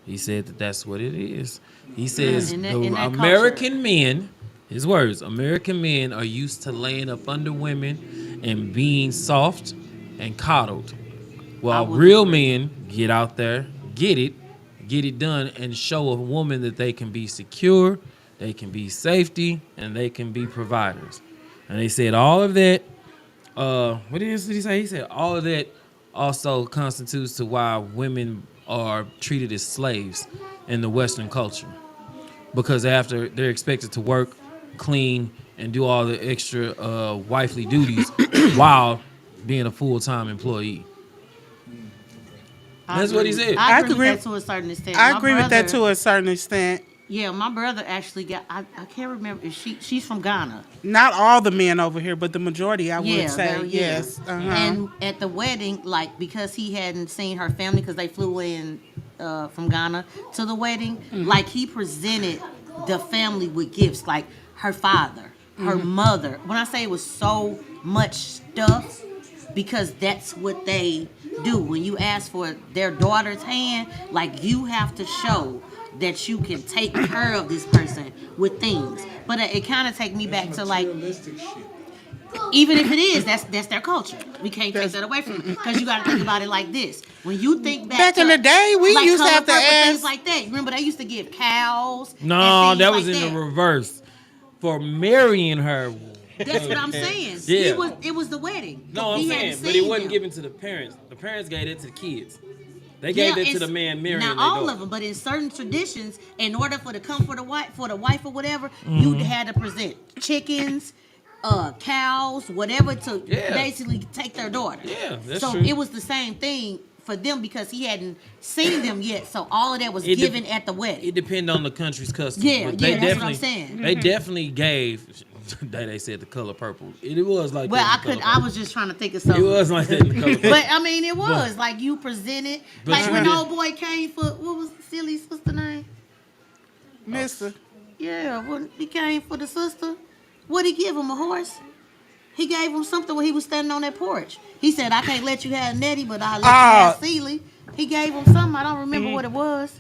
He said that that's what it is. He says In that American men, his words, American men are used to laying up under women and being soft and coddled. While real men get out there, get it done, and show a woman that they can be secure, they can be safety, and they can be providers. And they said all of that, what did he say? He said all of that also constitutes to why women are treated as slaves in the Western culture. Because after they're expected to work, clean, and do all the extra wifely duties while being a full-time employee. That's what he said. I I agree agree- with that to a certain extent. I My agree with that brother- to a certain extent. Yeah, my brother actually got. I can't remember. She's from Ghana. Not all the men over here, but the majority, I would say, yeah. yes. Uh-huh. And at the wedding, like because he hadn't seen her family because they flew in from Ghana to the wedding, like he presented the family with gifts, like her father, her mother. When I say it was so much stuff, because that's what they do. When you ask for their daughter's hand, like you have to show that you can take care of this person with things. But it kind of take me back to like, Materialistic shit. even if it is, that's their culture. We can't take that away from them because you got to think about it like this. When you think back in to, the day, we like used to Color have to Purple, ask. things like that. Remember, they used to give cows. No, and that things was like in the reverse. For marrying her. That's what I'm saying. Yeah. It was the wedding. No, I'm He saying, hadn't but it seen wasn't them. given to the parents. The parents gave it to the kids. They gave it to the man marrying Not their all daughter. of them, but in certain traditions, in order for the wife or whatever, you had to present chickens, cows, whatever, to Yeah. basically take their daughter. Yeah, that's so true. it was the same thing for them because he hadn't seen them yet. So all of that was It de- given at the wedding. It depends on the country's customs. Yeah, but yeah, that's what I'm saying. They definitely gave. They said the color purple. It was like Well, that in the color I was just trying to think of something. purple. It was like that in the color purple. But I mean, it was like you presented, But like you when did- old boy came for what was silly sister name? Mister. Yeah, when he came for the sister, what'd he give him, a horse? He gave him something when he was standing on that porch. He said, "I can't let you have Nettie, but I'll let you have Celie." He gave him something. I don't remember what it was,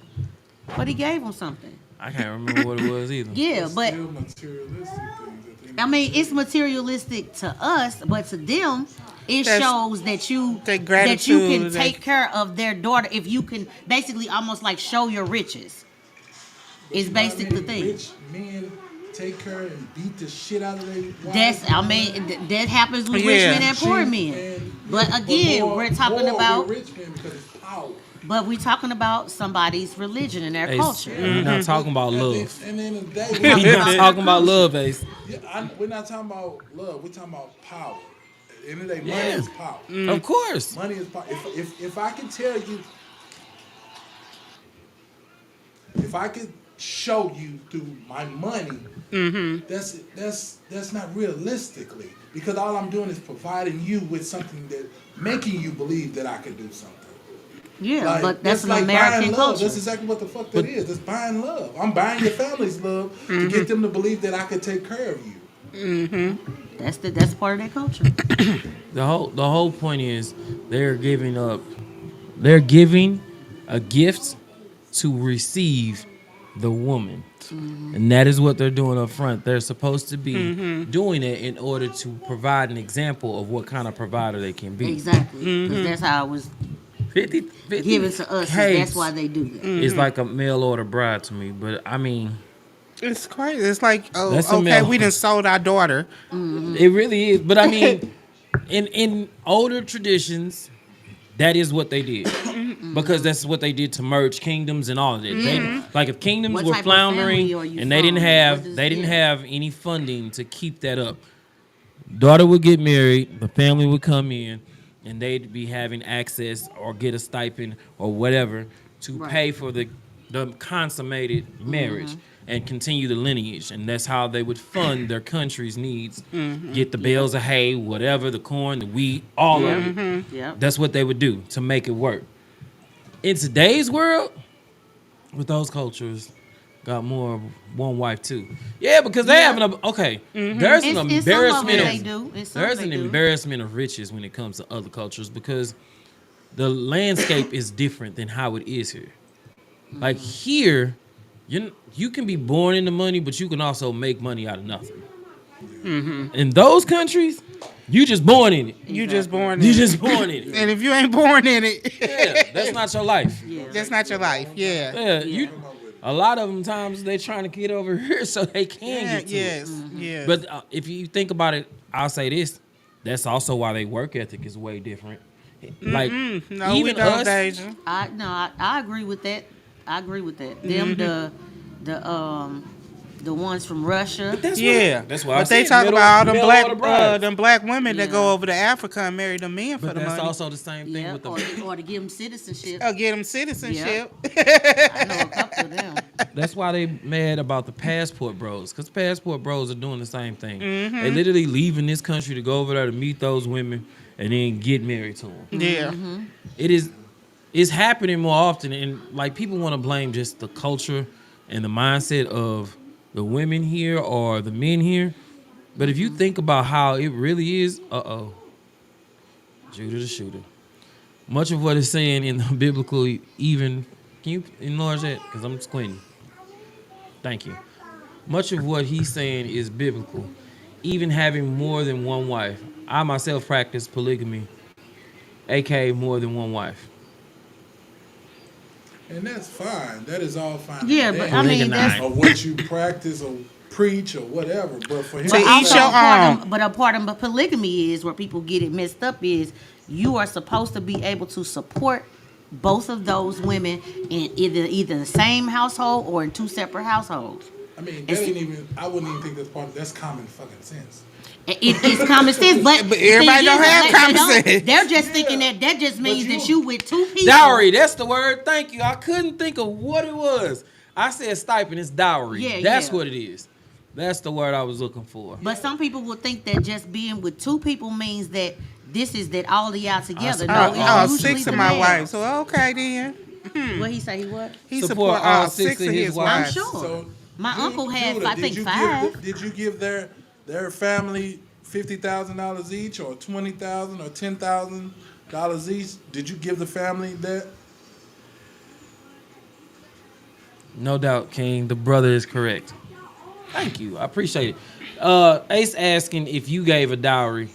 but he gave him something. I can't remember what it was either. Yeah, but Still materialistic things at the end I mean, it's materialistic to us, but to them, it That's- shows that you that can gratitude, take care of their daughter. If you can basically almost like show your riches, is You know how basic the many thing. Rich men take her and beat the shit out of their wives. That's I mean that happens with rich Yeah. men and poor men. But again, we're talking about. rich men because it's power. But we're talking about somebody's religion and their Ace, culture. We're not talking about love. And then the day, We're not talking about love, Ace. we're not talking about love. We're talking about power. At the end of the day, money is power. Of course. Money is power. If I can tell you, if I could show you through my money, that's not realistically, because all I'm doing is providing you with something that making you believe that I could do something. Yeah, Like, but that's an like American buying love. culture. That's exactly what the fuck that is. That's buying love. I'm buying your family's love to get them to believe that I could take care of you. That's part of their culture. The whole point is they're giving a gift to receive the woman. And that is what they're doing up front. They're supposed to be doing it in order to provide an example of what kind of provider they can be. Exactly, because that's how it was 50 given to us. Hey, That's why they do that. It's like a mail order bride to me. But I mean, It's crazy. It's like, That's a okay, male. we done sold our daughter. it really is. But I mean, in older traditions, that is what they did. Because that's what they did to merge kingdoms and all of that. They, like if kingdoms What were type of floundering family are you and they didn't from? have What is- they didn't yeah. have any funding to keep that up. Daughter would get married, the family would come in, and they'd be having access or get a stipend or whatever to Right. pay for the consummated marriage and continue the lineage. And that's how they would fund their country's needs. Get the bales of hay, whatever, the corn, the wheat, all of it. Yep. That's what they would do to make it work. In today's world, with those cultures, got more of one wife too. Yeah, because they having a there's an It's some of it embarrassment they of do. It's some there's they an do. embarrassment of riches when it comes to other cultures because the landscape is different than how it is here. Like here, you can be born into money, but you can also make money out of nothing. In those countries, you just born in it. You just born in You it. just born in it. And if you ain't born in it, Yeah, that's not your life. Yeah. that's not your life. Yeah. Yeah, you. A lot of them times they trying to get over here so they can Yeah, get to yes. it. Yes. But if you think about it, I'll say this: that's also why their work ethic is way different. Like no, we even don't, us, Deja. I agree with that. I agree with that. Them the ones from Russia. that's Yeah. that's why. But they talk about all them black women that go over to Africa and marry them men for But the that's money. also the same thing Yeah, with the. or to give them citizenship. Oh, get them citizenship. I know a couple of them. That's why they mad about the passport bros, because passport bros are doing the same thing. They literally leaving this country to go over there to meet those women and then get married to them. Yeah. It's happening more often, and like people want to blame just the culture and the mindset of the women here or the men here. But if you think about how it really is, Judah the shooter. Much of what it's saying in the biblical, even, can you enlarge that? Because I'm squinting. Thank you. Much of what he's saying is biblical. Even having more than one wife. I myself practice polygamy, aka more than one wife. And that's fine. That is all fine. Yeah, and but dandy. I mean that's or what you practice or preach or whatever. But for him, To to each say- your own. But a part of polygamy is where people get it messed up is you are supposed to be able to support both of those women in either the same household or in two separate households. I mean, that ain't even. I wouldn't even think that's part of. That's common fucking sense. It's common sense, but everybody don't have common sense. They're just thinking that just means that you with two people. Dowry, that's the word. Thank you. I couldn't think of what it was. I said stipend. It's dowry. Yeah, that's yeah. what it is. That's the word I was looking for. But some people will think that just being with two people means that this is that all of y'all together. support It's usually 6 of the my man. wives. So okay then. What he say? He what? He Support support all all 6 6 of of his his wives. wives. I'm sure. So, My uncle had, Judah, I think, did you 5. Did you give their family $50,000 each, or $20,000 or $10,000 each? Did you give the family that? No doubt, King. The brother is correct. Thank you. I appreciate it. Ace asking if you gave a dowry.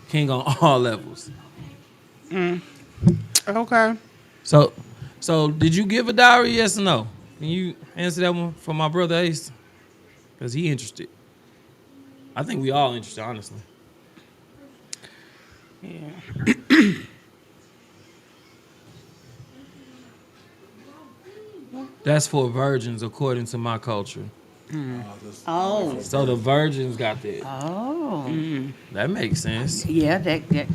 King on all levels. Okay. So did you give a dowry? Yes or no? Can you answer that one for my brother Ace? Because he interested. I think we all interested, honestly. Yeah. That's for virgins, according to my culture. Oh. So the virgins got that. Oh. That makes sense. Yeah, that could.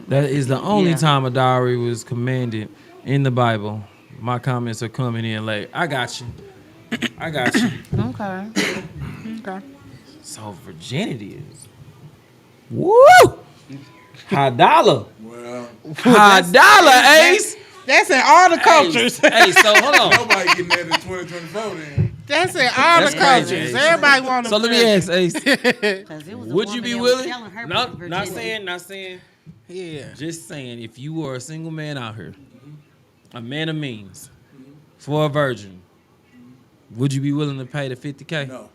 That is the only Yeah. time a dowry was commanded in the Bible. My comments are coming in late. I got you. Okay. Okay. So virginity is. Woo! High dollar. Well, High dollar, Ace. That's in all the cultures. Hey, so hold on. nobody getting that in 2024 then. That's in all That's the crazy, cultures. Ace. Everybody want to. So let me ask Ace. 'Cause it was a Would you woman be that was willing? selling her No, virginity. not saying. Yeah. Just saying, if you were a single man out here, a man of means, for a virgin, would you be willing to pay the $50K? No.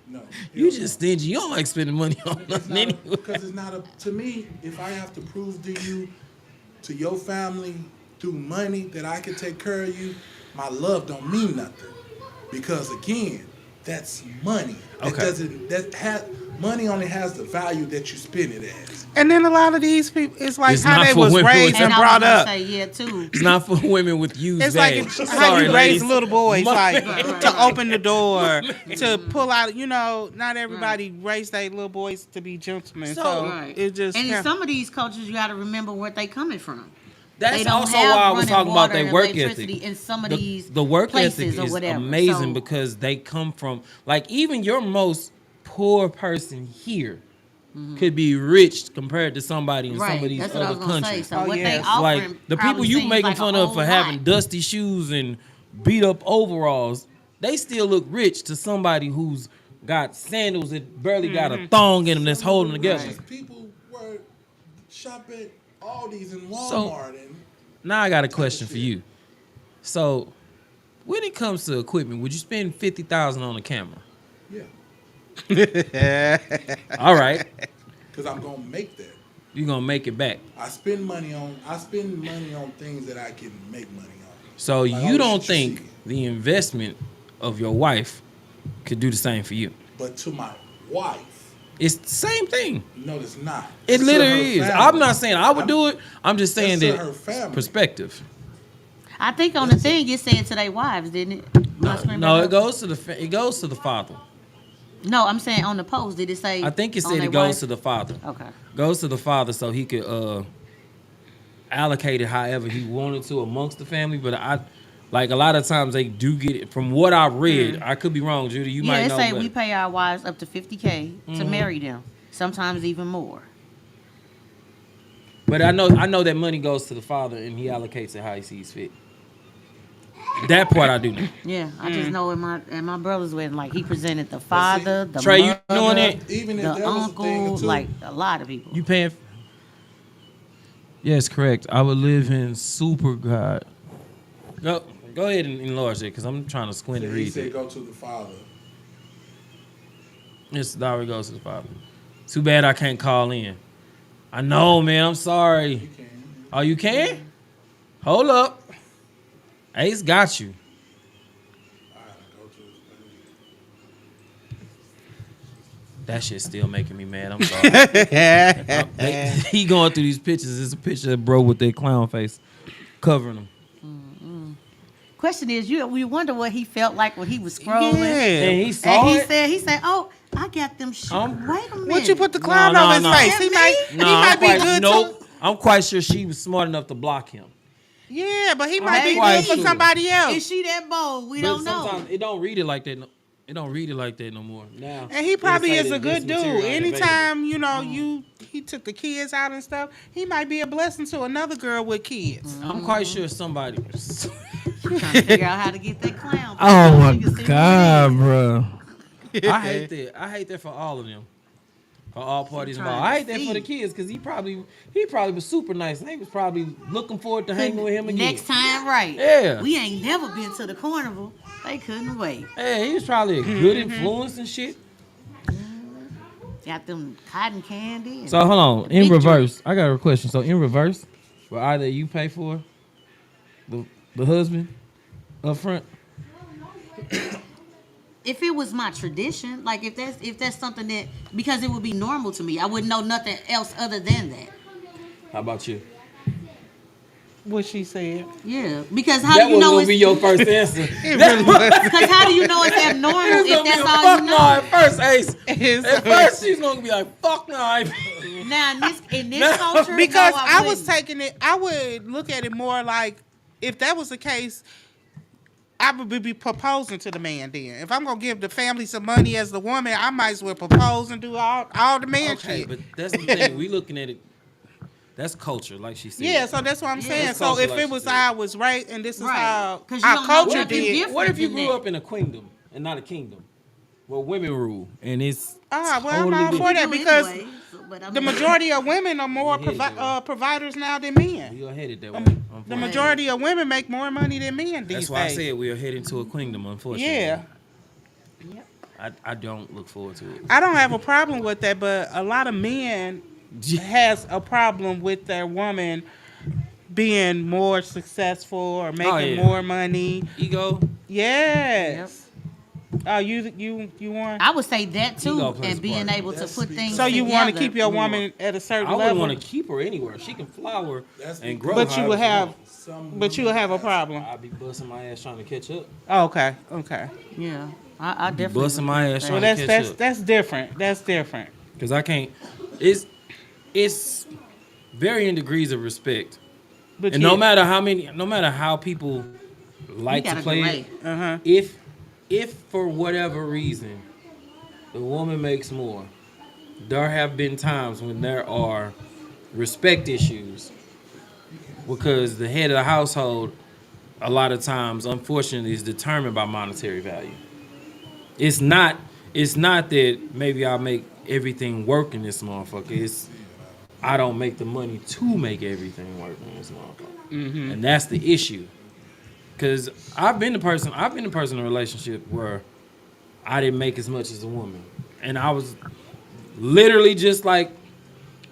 No. You just stingy. You don't like spending money on nothing anyway. Because it's not a. To me, if I have to prove to you, to your family, through money that I can take care of you, my love don't mean nothing. Because again, that's money. It Okay. doesn't. Money only has the value that you spend it as. And then a lot of these people, it's like It's how not they for was women raised with- and And I was brought gonna up. say, yeah, too. It's not for women with used It's like bags. how Sorry, you ladies. raise little boys, like Right. to open the door, to pull out. You know, not everybody raised their little boys to be gentlemen. So, Right. it just And in some of these cultures, you got to remember where they coming from. That's They don't also have why I was running talking about water their and work electricity ethic. in some of The- these the work places ethic or is whatever. amazing So- because they come from, like, even your most poor person here could be rich compared to somebody in some of these That's what I other was gonna say. countries. So Oh, what yeah. they It's offering, Like the people probably you seems making like fun a of for whole having lot. dusty shoes and beat up overalls, they still look rich to somebody who's got sandals that barely got a thong in them that's holding together. Richest people were shop at Aldi's and So- Walmart and Now I got a question for you. So, when it comes to equipment, would you spend $50,000 on a camera? yeah, All right, because I'm gonna make that. you're gonna make it back. I spend money on things that I can make money on. So Like, you oh, don't shit, you think see. the investment of your wife could do the same for you? But to my wife, It's the same thing. no, it's not. It It's to literally her is. family. I'm not saying I would do it. I'm just saying It's to that her family. perspective. I think on the thing it said to their wives, didn't it? No, it goes to the father. No, I'm saying on the post, did it say? I think it on said their it goes wife? to the father. Okay. Goes to the father so he could allocate it however he wanted to amongst the family. But I, like a lot of times they do get it. From what I read, I could be wrong, Judy. You Yeah, might it know. say But we pay our wives up to $50K to marry them. Sometimes even more. But I know that money goes to the father and he allocates it how he sees fit. That part I do know. Yeah, I just know in my brother's wedding, like he presented the father, the Trey, you mother, doing it? Even if the that was a thing uncle, too, like a lot of people. You paying? Yes, correct. I would live in super God. Go ahead and enlarge it because I'm trying to squint and he read said it. go to the father. Yes, the dowry goes to the father. Too bad I can't call in. I know, man. I'm sorry. You can. Oh, you can? Hold up. Ace got you. All right, go to his family. That shit's still making me mad. I'm sorry. He going through these pictures. It's a picture of bro with that clown face covering him. question is, we wonder what he felt like when he was scrolling. Yeah. And he saw And it. he said, oh, I got them shit. Wait a minute. What you put the cloud No, over his no. face? He might be good too. I'm quite sure she was smart enough to block him. Yeah, but he might be quite good for sure. somebody else. Is she that bold? We But don't know. sometimes it don't read it like that. It don't read it like that no more. Now. And he probably it'll say is a that this good dude. material ain't Anytime, he took the kids out and stuff, he might be a blessing to another girl with kids. available. I'm quite sure somebody. Trying to figure out how to get that clown. Oh my You can see God, what bro! I hate that. I hate that for all of them, for all parties trying involved. to I hate that for the see. kids because he probably was super nice. They was probably looking forward to hanging with him again. Next time, right? Yeah. We ain't never been to the carnival. They couldn't wait. Hey, he was probably a good influence and shit. Got them cotton candy. So hold on. In Big reverse, I got a question. So in reverse, will either you pay for the husband up front? If it was my tradition, like if that's something that, because it would be normal to me, I wouldn't know nothing else other than that. How about you? What she said. Yeah, because how That do you was know gonna it's be your first answer. because how do you know it's abnormal if that's all you No, know? at first, Ace. At first, she's gonna be like, "Fuck no." Now in this culture, Because no, I was wouldn't. taking it, I would look at it more like if that was the case, I would be proposing to the man then. If I'm gonna give the family some money as the woman, I might as well propose and do all the man Okay, shit. but that's the thing. We looking at it. That's culture, like she said. Yeah, so that's what I'm saying. that's So culture if like it she was said. how I was right and this is Right. how 'Cause you our don't know culture nothing did. different. What if you than grew that. up in a queendom and not a kingdom, where women rule and it's Well, I'm totally all for different? that We do because anyway, but I the mean- majority of women are more We headed that way. providers now than men. We are headed that way. The unfortunately. majority of women make more money than men these That's why I days. said we are heading to a queendom. Unfortunately. Yeah. I don't look forward to it. I don't have a problem with that, but a lot of men has a problem with their woman being more successful or making yeah. more money. Ego. Yes. Oh, you want? I would say that too, Ego plays and a being part. able to put things. So you want to together keep your more. woman at a certain I wouldn't level, want to keep her anywhere. She can flower That's and grow. but you would however have, she want. but you would have a problem. I'd be busting my ass trying to catch up. Oh, okay. Yeah, I definitely. Busting my ass Well, trying to catch up. that's different. That's different. Cause I can't. It's varying degrees of respect, But and no matter how people like to gotta play delay. it, if for whatever reason the woman makes more, there have been times when there are respect issues because the head of the household, a lot of times, unfortunately, is determined by monetary value. It's not that maybe I make everything work in this motherfucker. It's I don't make the money to make everything work in this motherfucker, and that's the issue. Cause I've been the person in a relationship where I didn't make as much as a woman, and I was literally just like,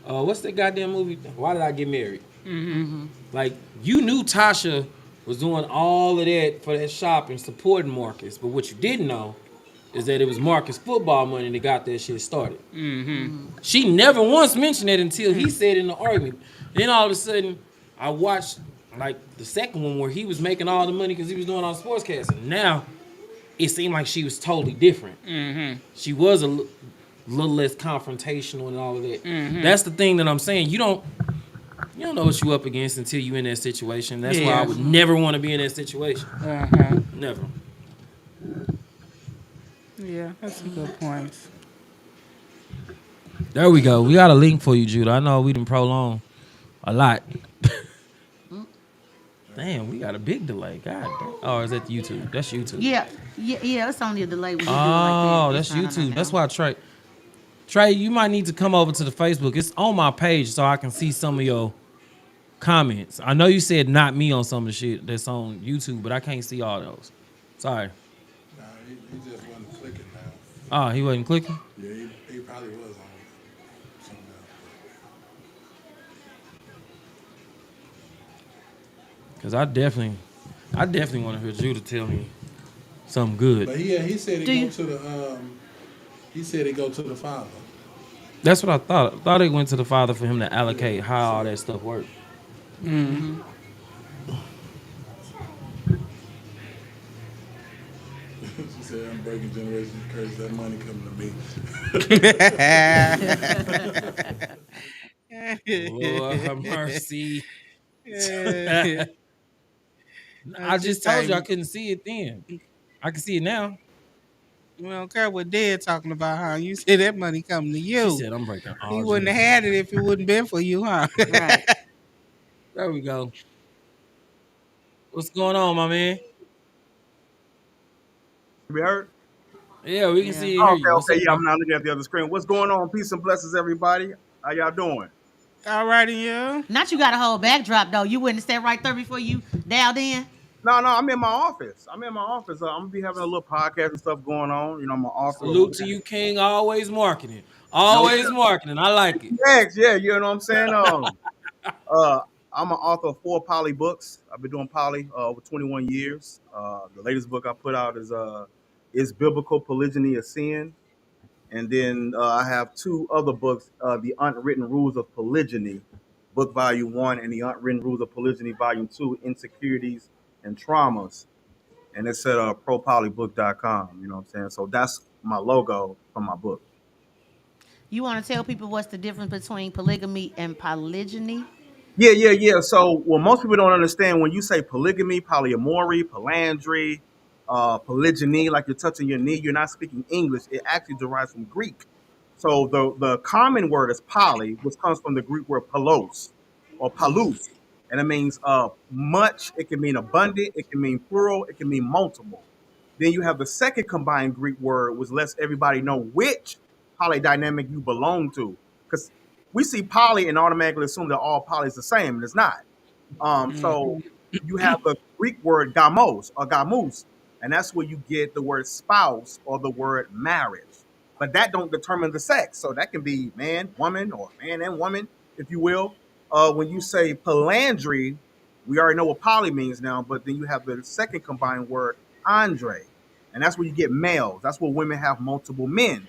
what's that goddamn movie? Why Did I Get Married? Like you knew Tasha was doing all of that for that shop and supporting Marcus, but what you didn't know is that it was Marcus' football money that got that shit started. She never once mentioned it until he said in the argument. Then all of a sudden, I watched like the second one where he was making all the money because he was doing all the sportscasting. Now, it seemed like she was totally different. She was a little less confrontational and all of that. That's the thing that I'm saying. You don't know what you up against until you in that situation. That's why I would never want to be in that situation. Never. Yeah, that's some good points. There we go. We got a link for you, Judah. I know we didn't prolong a lot. Damn, we got a big delay. God damn. Oh, is that YouTube? That's YouTube. Yeah. It's only a delay. When you do it Oh, like that. that's It's not YouTube. now. That's why Trey, you might need to come over to the Facebook. It's on my page so I can see some of your comments. I know you said not me on some of the shit that's on YouTube, but I can't see all those. Sorry. Nah, he just wasn't clicking now. Oh, he wasn't clicking? Yeah, he probably was on something else. Because I definitely want to hear Judah tell me something good. But he said Do he you- go to the he said he go to the father. That's what I thought. I thought it went to the father for him to allocate how all that stuff worked. I'm breaking generational curse. That money coming to me. Lord have mercy. I I just just told say you I couldn't see it then. I can see it now. we don't care what Dad talking about, huh? You said that money coming to She you. said I'm breaking He all wouldn't have generational. had it if it wouldn't been for you, huh? Right. There we go. What's going on, my man? Be heard? Yeah, we can Yeah. see and Oh, hear okay, you. What's okay. up, Yeah, bro? I'm not looking at the other screen. What's going on? Peace and blessings, everybody. How y'all doing? All right, and you? Not you got a whole backdrop though. You wouldn't stand right there before you dialed in. No, no, I'm in my office. I'm in my office. I'm gonna be having a little podcast and stuff going on. You know, I'm an author of Salute to you, King. Always marketing. no Always marketing. I like it. next. Yeah, you know what I'm saying. Uh, I'm an author of 4 poly books. I've been doing poly over 21 years. The latest book I put out is Biblical Polygyny a Sin? And then I have 2 other books, The Unwritten Rules of Polygyny, book volume 1, and The Unwritten Rules of Polygyny, volume 2, Insecurities and Traumas. And it's at propolybook.com. You know what I'm saying? So that's my logo for my book. You want to tell people what's the difference between polygamy and polygyny? Yeah, yeah, yeah. So, well, most people don't understand when you say polygamy, polyamory, polyandry, polygyny, like you're touching your knee, you're not speaking English. It actually derives from Greek. So the common word is poly, which comes from the Greek word palos or palus, and it means much. It can mean abundant. It can mean plural. It can mean multiple. Then you have the second combined Greek word, which lets everybody know which polydynamic you belong to. Because we see poly and automatically assume that all poly is the same, and it's not. So you have the Greek word gamos or gamus, and that's where you get the word spouse or the word marriage. But that don't determine the sex. So that can be man, woman, or man and woman, if you will. When you say polyandry, we already know what poly means now, but then you have the second combined word andre, and that's where you get males. That's where women have multiple men.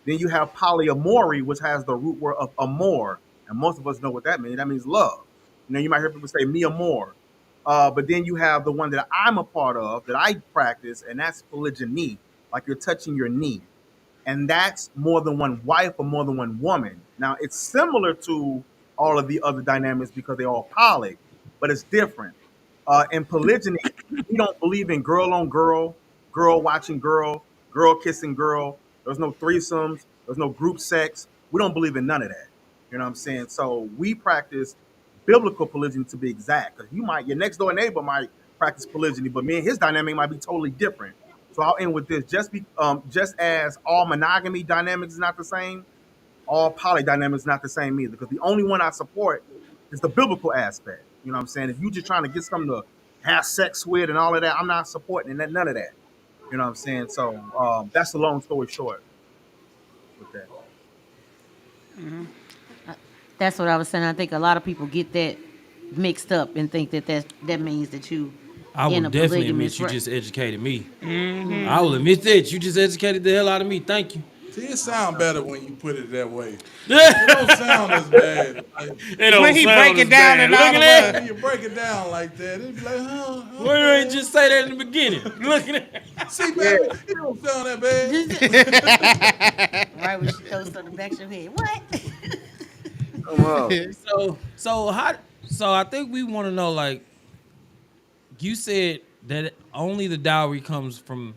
Then you have polyamory, which has the root word of amor, and most of us know what that means. That means love. You know, you might hear people say me amor, but then you have the one that I'm a part of that I practice, and that's polygyny, like you're touching your knee, and that's more than one wife or more than one woman. Now it's similar to all of the other dynamics because they're all poly, but it's different. In polygyny, we don't believe in girl on girl, girl watching girl, girl kissing girl. There's no threesomes. There's no group sex. We don't believe in none of that. You know what I'm saying? So we practice biblical polygyny to be exact. Because your next door neighbor might practice polygyny, but me and his dynamic might be totally different. So I'll end with this: just as all monogamy dynamics is not the same, all poly dynamics is not the same either. Because the only one I support is the biblical aspect. You know what I'm saying? If you just trying to get something to have sex with and all of that, I'm not supporting none of that. You know what I'm saying? So that's the long story short with that. That's what I was saying. I think a lot of people get that mixed up and think that means that you I will in a definitely admit polygamous. you just educated me. Mm-hmm. I will admit that you just educated the hell out of me. Thank you. See, it sound better when you put it that way. It it don't sound as bad. Like, don't When he break sound it as down bad. and Look all at of that. when us, you break it down like that, it be like, huh? Why you ain't just say that in the beginning? Look at that. See, Yeah, baby, it don't sound that bad. Right when she throws on the back of your head. What? come on. So I think we want to know, like, you said that only the dowry comes from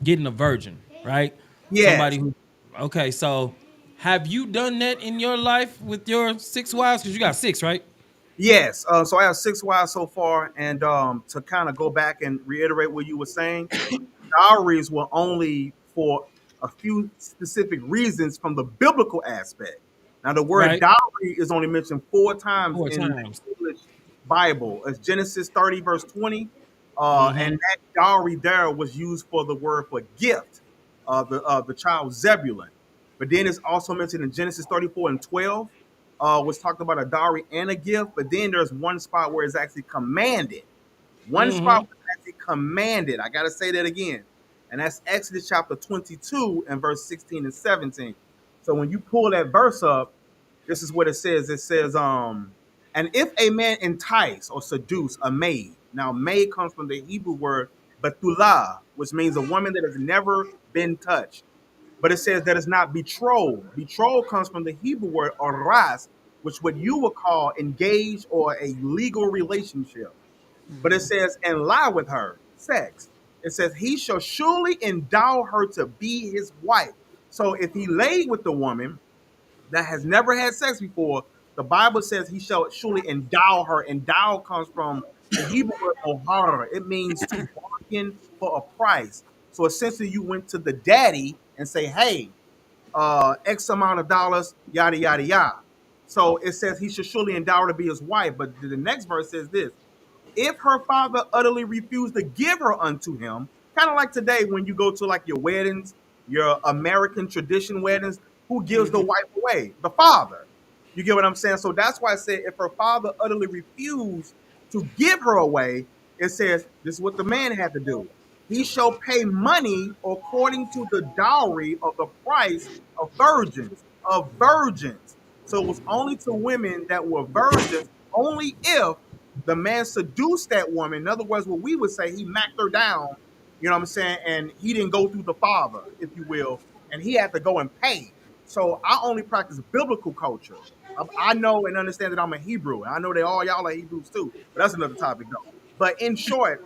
getting a virgin, right? Yes. Somebody who okay, so have you done that in your life with your 6 wives? Because you got six, right? Yes. So I have 6 wives so far, and to kind of go back and reiterate what you were saying, dowries were only for a few specific reasons from the biblical aspect. Now, the word Right? dowry is only mentioned 4 times Four in times. the English Bible. It's Genesis 30, verse 20. And Mm-hmm. that dowry there was used for the word for gift, the child Zebulun. But then it's also mentioned in Genesis 34 and 12, was talked about a dowry and a gift. But then there's one spot where it's actually commanded. One spot Mm-hmm. was actually commanded. I got to say that again. And that's Exodus chapter 22 and verse 16 and 17. So when you pull that verse up, this is what it says. It says, and if a man entice or seduce a maid, now maid comes from the Hebrew word batulah, which means a woman that has never been touched. But it says that it's not betrothed. Betrothed comes from the Hebrew word aras, which what you would call engaged or a legal relationship. But it says, and lie with her, sex. It says, he shall surely endow her to be his wife. So if he laid with the woman that has never had sex before, the Bible says he shall surely endow her. Endow comes from the Hebrew word ohara. It means to bargain for a price. So essentially, you went to the daddy and say, hey, X amount of dollars, yada, yada, yada. So it says he should surely endow her to be his wife. But the next verse says this: if her father utterly refused to give her unto him, kind of like today when you go to like your weddings, your American tradition weddings, who gives the wife away? The father. You get what I'm saying? So that's why I said if her father utterly refused to give her away, it says this is what the man had to do. He shall pay money according to the dowry of the price of virgins, of virgins. So it was only to women that were virgins, only if the man seduced that woman. In other words, what we would say, he knocked her down, you know what I'm saying? And he didn't go through the father, if you will, and he had to go and pay. So I only practice biblical culture. I know and understand that I'm a Hebrew. I know that all y'all are Hebrews too, but that's another topic though. But in short,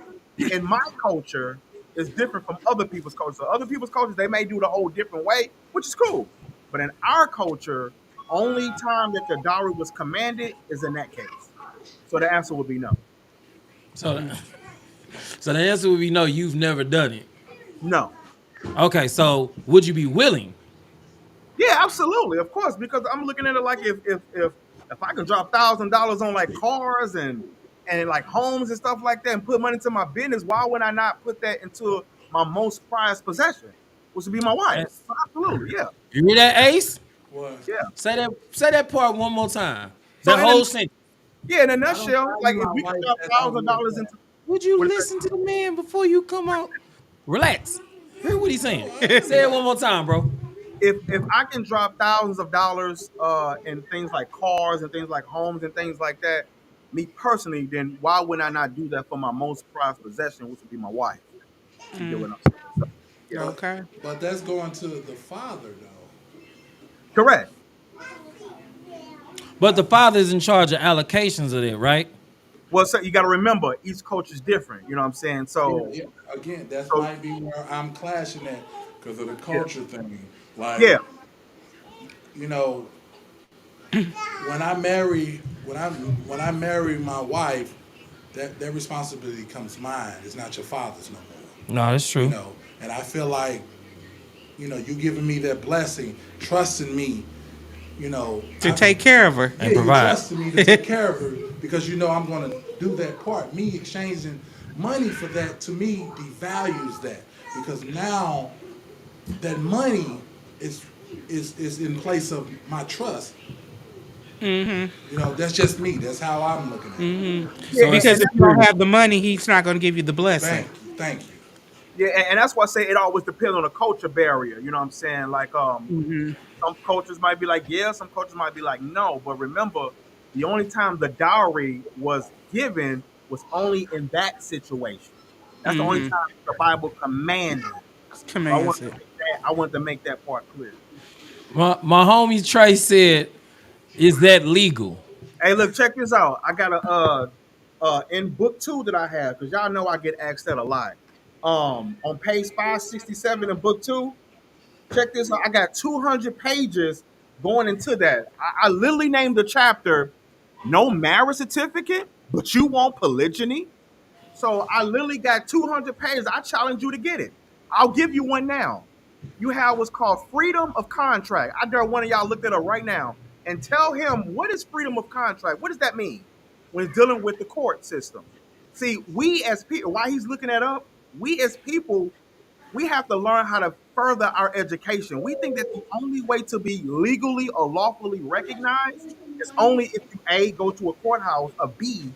in my culture, is different from other people's culture. So other people's cultures, they may do it a whole different way, which is cool. But in our culture, only time that the dowry was commanded is in that case. So the answer would be no. So, so the answer would be no. You've never done it. No. Okay, so would you be willing? Yeah, absolutely, of course, because I'm looking at it like if I can drop $1,000 on like cars and like homes and stuff like that and put money into my business, why would I not put that into my most prized possession, which would be my wife? Yes. So absolutely, yeah, You hear that, Ace? What? yeah. Say that part one more time. So That in a, whole sentence. yeah, in a I don't nutshell, like value if my we could wife drop as I thousand would dollars that. into Would you what is listen to the man before you come out? Relax. Hear what he's saying. No, I Say it one more time, bro. if I can drop thousands of dollars in things like cars and things like homes and things like that, me personally, then why would I not do that for my most prized possession, which would be my wife? You get what I'm saying? So, yeah, but Okay. but that's going to the father though. correct. But the father's in charge of allocations of it, right? Well, so you got to remember, each coach is different. You know what I'm saying? Yeah, So, yeah. Again, that so might be where I'm clashing at because of the yeah, culture thing. Like, yeah, you know, when I marry my wife, that responsibility comes mine. It's not your father's no more. No, that's You true. know, and I feel like, you giving me that blessing, trusting me, you know, To take care of her. yeah, And you provide. trusted me to take care of her because you know I'm going to do that part. Me exchanging money for that to me devalues that because now that money is is in place of my trust. That's just me. That's how I'm looking at it. yeah, So Because it's if you don't have the money, he's not going to give you the blessing. Thank you. yeah, and that's why I say it always depends on the culture barrier. You know what I'm saying? Like, some cultures might be like, yeah, some cultures might be like, no. But remember, the only time the dowry was given was only in that situation. That's the only time the Bible commanded. So I want Commands to it. make that. I want to make that part clear. my homie Trey said, "Is that legal?" Hey, look, check this out. I got a in book two that I have because y'all know I get asked that a lot. On page 567 in book two, check this out. I got 200 pages going into that. I literally named the chapter "No Marriage Certificate, but You Want Polygyny." So I literally got 200 pages. I challenge you to get it. I'll give you one now. You have what's called freedom of contract. I dare one of y'all look that up right now and tell him what is freedom of contract. What does that mean when it's dealing with the court system? See, we as people, while he's looking that up, we as people, we have to learn how to further our education. We think that the only way to be legally or lawfully recognized is only if you A, go to a courthouse, or B,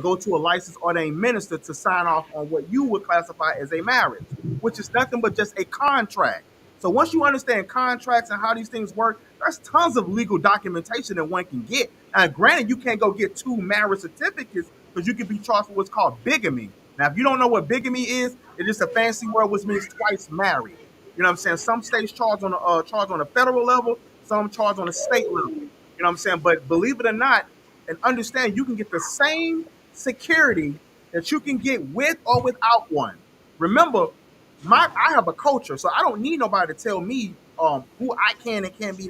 go to a licensed ordained minister to sign off on what you would classify as a marriage, which is nothing but just a contract. So once you understand contracts and how these things work, there's tons of legal documentation that one can get. Granted, you can't go get two marriage certificates because you can be charged with what's called bigamy. Now, if you don't know what bigamy is, it's just a fancy word which means twice married. You know what I'm saying? Some states charge on a federal level, some charge on a state level. You know what I'm saying? But believe it or not, and understand, you can get the same security that you can get with or without one. Remember, I have a culture, so I don't need nobody to tell me who I can and can't be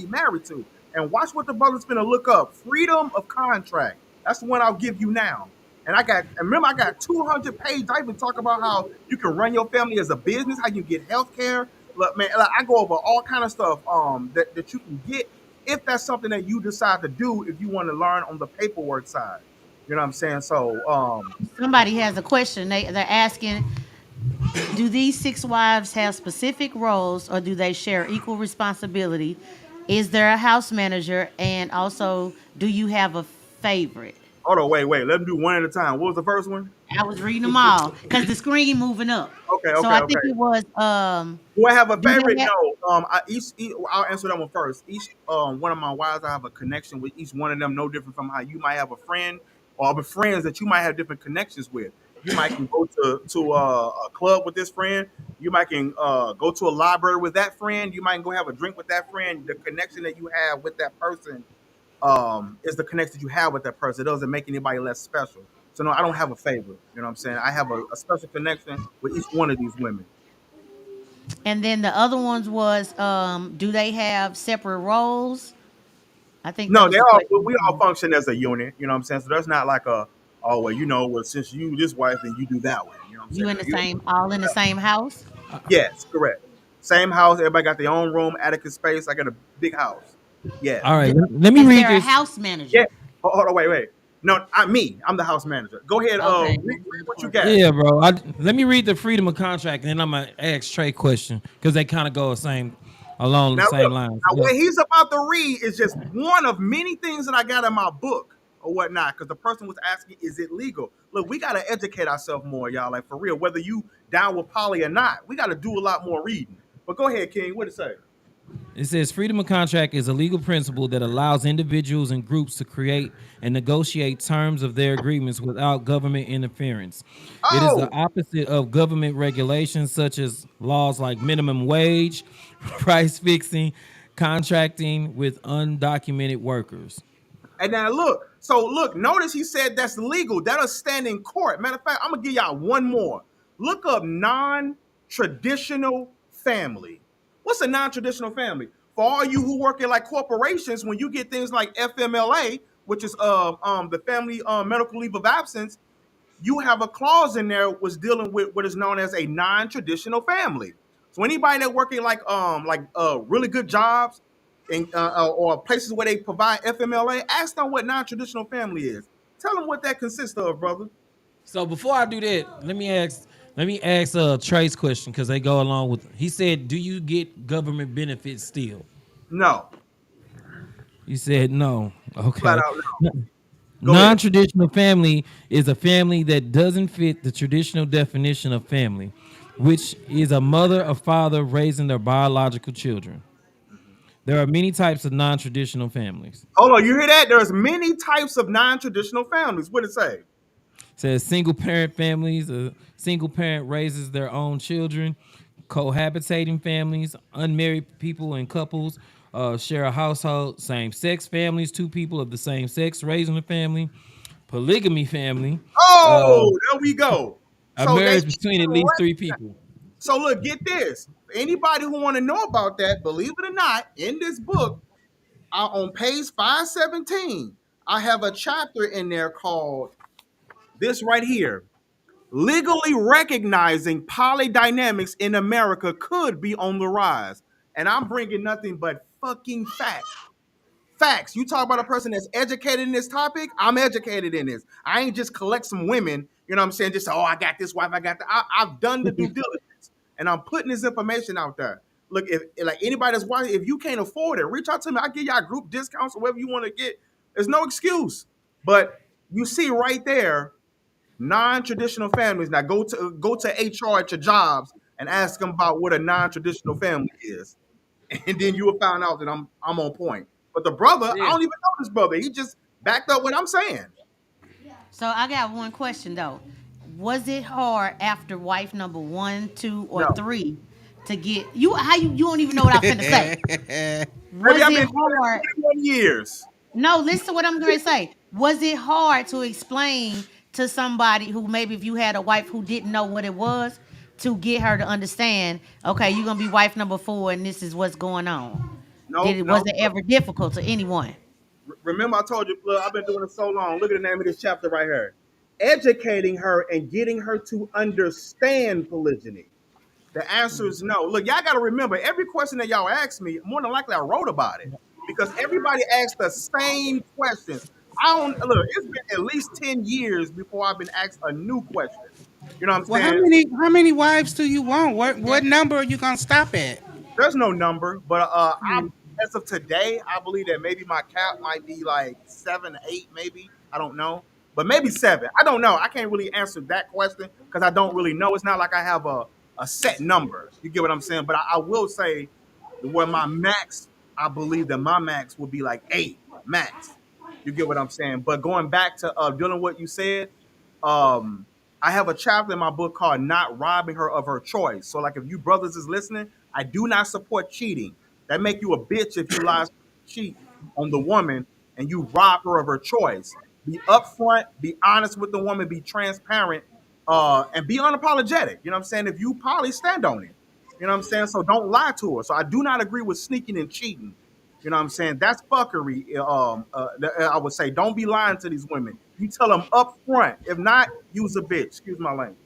married to. And watch what the brother's gonna look up. Freedom of contract. That's the one I'll give you now. And remember, I got 200 pages. I even talk about how you can run your family as a business, how you get health care. Look, man, like, I go over all kind of stuff that you can get if that's something that you decide to do if you want to learn on the paperwork side. You know what I'm saying? So Somebody has a question. They're asking, do these six wives have specific roles or do they share equal responsibility? Is there a house manager? And also, do you have a favorite? hold on, wait. Let them do one at a time. What was the first one? I was reading them all because the screen moving up. Okay, So okay, I think okay. it was Do I have a do favorite? they have No. I'll answer that one first. Each one of my wives, I have a connection with each one of them, no different from how you might have a friend or other friends that you might have different connections with. You might can go to a club with this friend. You might can go to a library with that friend. You might go have a drink with that friend. The connection that you have with that person is the connection that you have with that person. It doesn't make anybody less special. So no, I don't have a favorite. You know what I'm saying? I have a special connection with each one of these women. and then the other ones was do they have separate roles? I think that No, was the question. we all function as a unit. You know what I'm saying? So there's not like a oh well, well, since you this wife, then you do that way. You know what I'm You saying? in the same all in the same house? Yes, correct. Same house, everybody got their own room, adequate space. I got a big house. Yes. All right, D- let me Is read there a this. house Yeah. manager? Hold on, wait. No, I'm the house manager. Go ahead, Okay, read that's what you important. got. Yeah, bro. Let me read the freedom of contract, and then I'm gonna ask Trey question because they kind of go along Now the look, same lines. now what Look, he's about to read is just one of many things that I got in my book or whatnot. Because the person was asking, is it legal? Look, we gotta educate ourselves more, y'all. Like for real, whether you down with poly or not, we gotta do a lot more reading. But go ahead, King. What it say? it says freedom of contract is a legal principle that allows individuals and groups to create and negotiate terms of their agreements without government interference. It is the Oh, opposite of government regulations such as laws like minimum wage, price fixing, contracting with undocumented workers. and now look. So look, notice he said that's legal. That'll stand in court. Matter of fact, I'm gonna give y'all one more. Look up non-traditional family. What's a non-traditional family? For all you who work in like corporations, when you get things like FMLA, which is the family medical leave of absence, you have a clause in there was dealing with what is known as a non-traditional family. So anybody that working like really good jobs and or places where they provide FMLA, ask them what non-traditional family is. Tell them what that consists of, brother. So before I do that, let me ask Trey's question because they go along with. He said, "Do you get government benefits still?" No, He said, "No." flat Okay. out no. Go ahead. Non-traditional family is a family that doesn't fit the traditional definition of family, which is a mother or father raising their biological children. There are many types of non-traditional families. Hold on, you hear that? There's many types of non-traditional families. What it say? Says single parent families, a single parent raises their own children, cohabitating families, unmarried people and couples share a household, same sex families, two people of the same sex raising a family, polygamy family, uh, Oh, there we go. a So they marriage between at even least three people. So look, get this. Anybody who want to know about that, believe it or not, in this book, on page 517, I have a chapter in there called this right here. Legally recognizing polydynamics in America could be on the rise. And I'm bringing nothing but fucking facts. Facts. You talk about a person that's educated in this topic. I'm educated in this. I ain't just collect some women. You know what I'm saying? Just I got this wife. I got that. I've done the due diligence, and I'm putting this information out there. Look, if like anybody that's watching, if you can't afford it, reach out to me. I give y'all group discounts or whatever you want to get. There's no excuse. But you see right there, non-traditional families. Now go to HR at your jobs and ask them about what a non-traditional family is, and then you will find out that I'm on point. But the brother, I Yeah. don't even know this brother. He just backed up what I'm saying. So I got one question though. Was it hard after wife number 1, 2, or No. 3 to get you? How you don't even know what I'm finna say? Baby, Was I've it been doing hard? this 21 years. No, listen to what I'm going to say. Was it hard to explain to somebody who maybe if you had a wife who didn't know what it was to get her to understand? Okay, you're gonna be wife number 4, and this is what's going on. No, Was no. it ever difficult to anyone? Remember, I told you, look, I've been doing it so long. Look at the name of this chapter right here. Educating her and getting her to understand polygyny. The answer is no. Look, y'all got to remember every question that y'all ask me, more than likely I wrote about it because everybody asks the same questions. I don't look, it's been at least 10 years before I've been asked a new question. You know what I'm Well, saying? how many wives do you want? What That, number are you gonna stop at? There's no number, but as of today, I believe that maybe my cap might be like 7, 8, maybe. I don't know, but maybe 7. I don't know. I can't really answer that question because I don't really know. It's not like I have a set number. You get what I'm saying? But I will say where my max, I believe that my max would be like 8 max. You get what I'm saying? But going back to dealing with what you said, um, I have a chapter in my book called "Not Robbing Her of Her Choice." So, like, if you brothers is listening, I do not support cheating. That make you a bitch if you lie, cheat on the woman, and you rob her of her choice. Be upfront, be honest with the woman, be transparent, and be unapologetic. You know what I'm saying? If you poly, stand on it. You know what I'm saying? So don't lie to her. So I do not agree with sneaking and cheating. You know what I'm saying? That's fuckery. I would say don't be lying to these women. You tell them up front. If not, use a bitch. Excuse my language.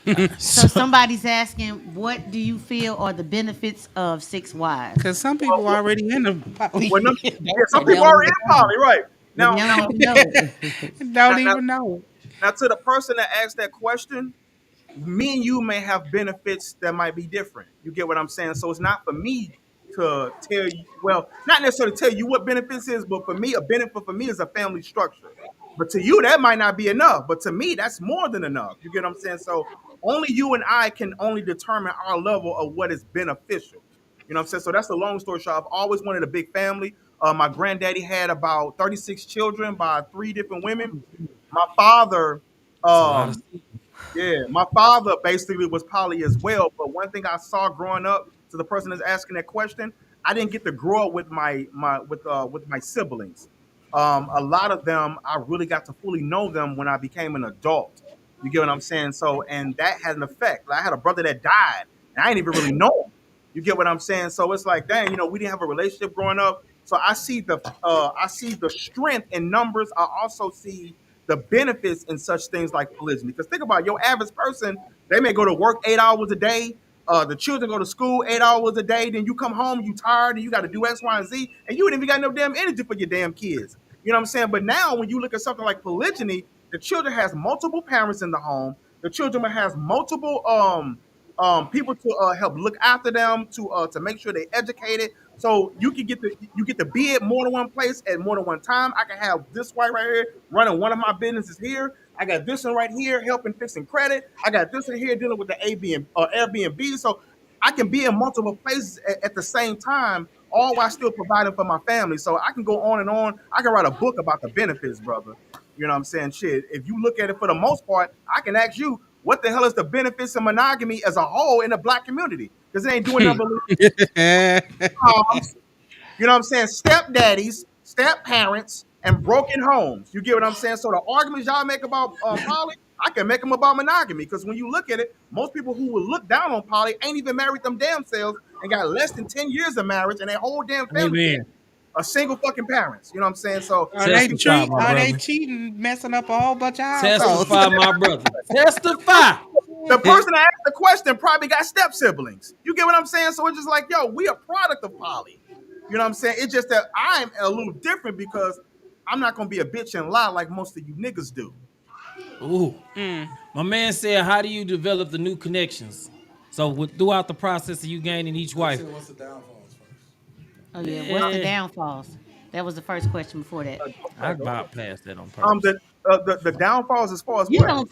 so So, somebody's asking, what do you feel are the benefits of 6 wives? Because some Well, people already in the poly. well, yeah, some And they people don't are even in know. poly, right? And Now, they don't now, even know it. now, Don't now, even know. now, to the person that asked that question, me and you may have benefits that might be different. You get what I'm saying? So it's not for me to tell you, well, not necessarily tell you what benefits is, but for me, a benefit for me is a family structure. But to you, that might not be enough. But to me, that's more than enough. You get what I'm saying? So only you and I can only determine our level of what is beneficial. You know what I'm saying? So that's the long story short. I've always wanted a big family. My granddaddy had about 36 children by 3 different women. My father, it's a lot of um, yeah, my father basically was poly as well. But one thing I saw growing up, to the person that's asking that question, I didn't get to grow up with with my siblings. A lot of them, I really got to fully know them when I became an adult. You get what I'm saying? So, and that had an effect. Like, I had a brother that died, and I didn't even really know him. You get what I'm saying? So it's like, dang, we didn't have a relationship growing up. So I see the strength in numbers. I also see the benefits in such things like polygyny. Because think about it, your average person, they may go to work 8 hours a day. The children go to school 8 hours a day. Then you come home, you tired, and you got to do X, Y, and Z, and you ain't even got no damn energy for your damn kids. You know what I'm saying? But now, when you look at something like polygyny, the children has multiple parents in the home. The children has multiple people to help look after them, to make sure they educated. So you get to be at more than one place at more than one time. I can have this right here running one of my businesses here. I got this one right here helping fixing credit. I got this one here dealing with the Airbnb. So I can be in multiple places at the same time, all while still providing for my family. So I can go on and on. I can write a book about the benefits, brother. You know what I'm saying? Shit. If you look at it for the most part, I can ask you, what the hell is the benefits of monogamy as a whole in the black community? Because it ain't doing nothing but moms, you know what I'm saying, stepdaddies, step parents, and broken homes. You get what I'm saying? So the arguments y'all make about poly, I can make them about monogamy. Because when you look at it, most people who would look down on poly ain't even married them damn selves and got less than 10 years of marriage, and their whole damn family dead. amen. A single fucking parents. You know what I'm saying? So Are they Testify, cheat? my Are they brother. cheating, messing up a whole bunch of households? Testify, my brother. Testify. the person that asked the question probably got step siblings. You get what I'm saying? So it's just like, yo, we a product of poly. You know what I'm saying? It's just that I'm a little different because I'm not gonna be a bitch and lie like most of you niggas do. Ooh. My man said, how do you develop the new connections? So throughout the process of you gaining each wife. What's the downfalls first? Oh yeah, what's the Eh, downfalls? That was the first question before that. I Okay, go bypassed that on ahead. purpose. The downfalls as far as You what? don't.